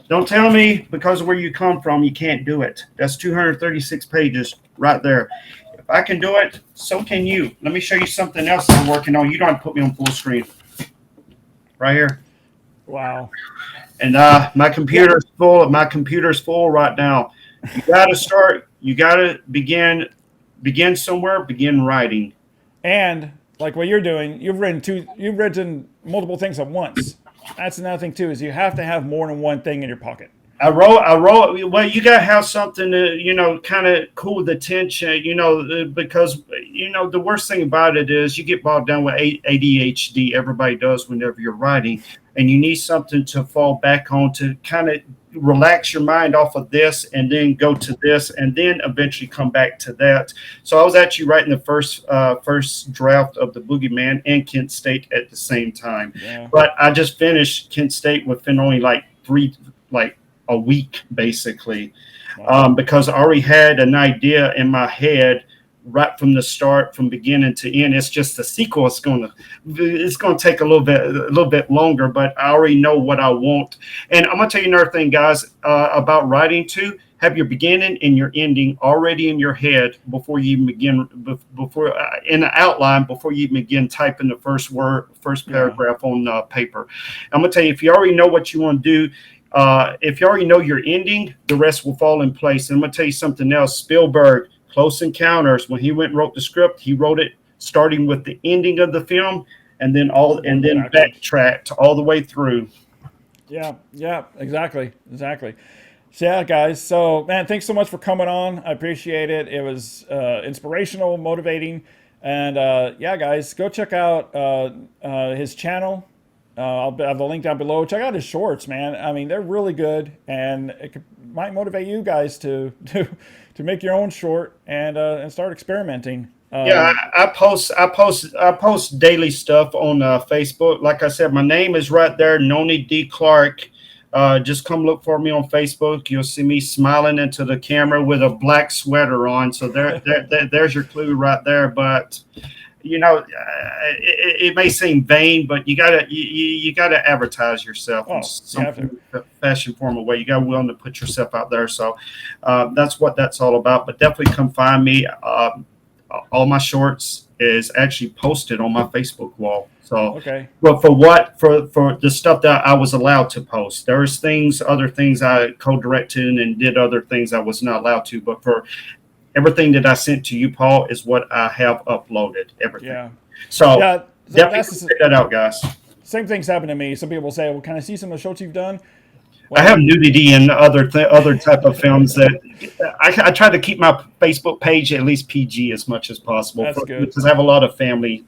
Don't tell me because of where you come from you can't do it. That's 236 pages right there. If I can do it, so can you. Let me show you something else I'm working on. You don't have to put me on full screen. Right here. Wow. And my computer's full. My computer's full right now. You got to start. You got to begin somewhere. Begin writing. And like what you're doing, you've written multiple things at once. That's another thing too, is you have to have more than one thing in your pocket. I wrote. Well, you got to have something to, kind of cool the tension, because, the worst thing about it is you get bogged down with ADHD. Everybody does whenever you're writing, and you need something to fall back on to kind of relax your mind off of this and then go to this and then eventually come back to that. So I was actually writing the first draft of the Boogeyman and Kent State at the same time. Yeah. But I just finished Kent State within only a week, basically. Wow. Because I already had an idea in my head right from the start, from beginning to end. It's just the sequel. It's going to take a little bit longer, but I already know what I want. And I'm going to tell you another thing, guys, about writing too. Have your beginning and your ending already in your head before you even begin, in the outline, before you even begin typing the first paragraph on paper. I'm going to tell you, if you already know what you want to do, if you already know your ending, the rest will fall in place. And I'm going to tell you something else. Spielberg, Close Encounters, when he went and wrote the script, he wrote it starting with the ending of the film and then backtracked all the way through. Yeah, exactly. So yeah, guys. So man, thanks so much for coming on. I appreciate it. It was inspirational, motivating, and guys, go check out his channel. I'll have the link down below. Check out his shorts, man. I mean, they're really good, and it might motivate you guys to make your own short and start experimenting. I post daily stuff on Facebook. Like I said, my name is right there, Nonie D. Clark. Just come look for me on Facebook. You'll see me smiling into the camera with a black sweater on. So there's your clue right there. But it may seem vain, but you gotta advertise yourself in some fashion form of way. You gotta be willing to put yourself out there. So that's what that's all about. But definitely come find me. All my shorts is actually posted on my Facebook wall. So, but for the stuff that I was allowed to post, there's other things I co-directed and did other things I was not allowed to. But for everything that I sent to you, Paul, is what I have uploaded. Everything. Yeah. So definitely check that out, guys. same things happen to me. Some people say, "Well, can I see some of the shorts you've done?" I Well, have nudity and other type of films that I try to keep my Facebook page at least PG as much as possible that's good. because I have a lot of family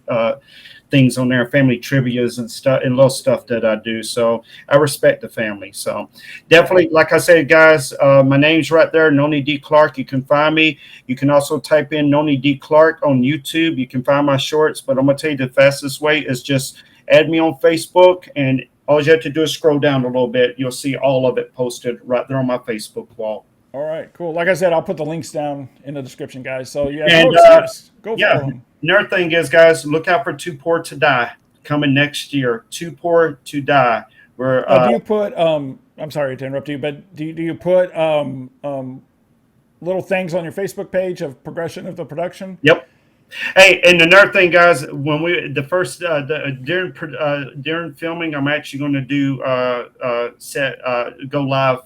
things on there, family trivias and stuff, and little stuff that I do. So I respect the family. So definitely, like I said, guys, my name's right there, Nonie D. Clark. You can find me. You can also type in Nonie D. Clark on YouTube. You can find my shorts. But I'm gonna tell you the fastest way is just add me on Facebook, and all you have to do is scroll down a little bit. You'll see all of it posted right there on my Facebook wall. All right, cool. Like I said, I'll put the links down in the description, guys. So yeah, And folks, yes, go yeah, follow him. another thing is, guys, look out for Too Poor to Die coming next year. Too Poor to Die. Where Do you put? I'm sorry to interrupt you, but do you put little things on your Facebook page of progression of the production? Yep. Hey, and another thing, guys, when we during filming, I'm actually going to do go live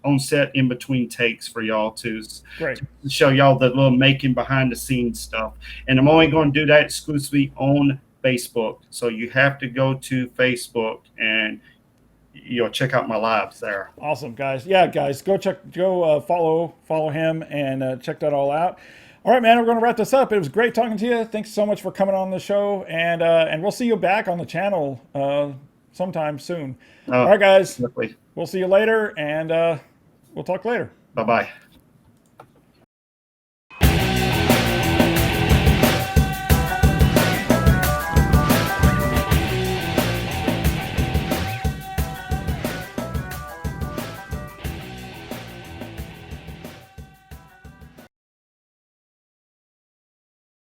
on set in between takes for y'all to Great. show y'all the little making behind the scenes stuff. And I'm only going to do that exclusively on Facebook. So you have to go to Facebook and check out my lives there. Awesome, guys. Yeah, guys, go follow him and check that all out. All right, man, we're going to wrap this up. It was great talking to you. Thanks so much for coming on the show, and we'll see you back on the channel sometime soon. All right, guys, Definitely. we'll see you later, and we'll talk later. Bye-bye.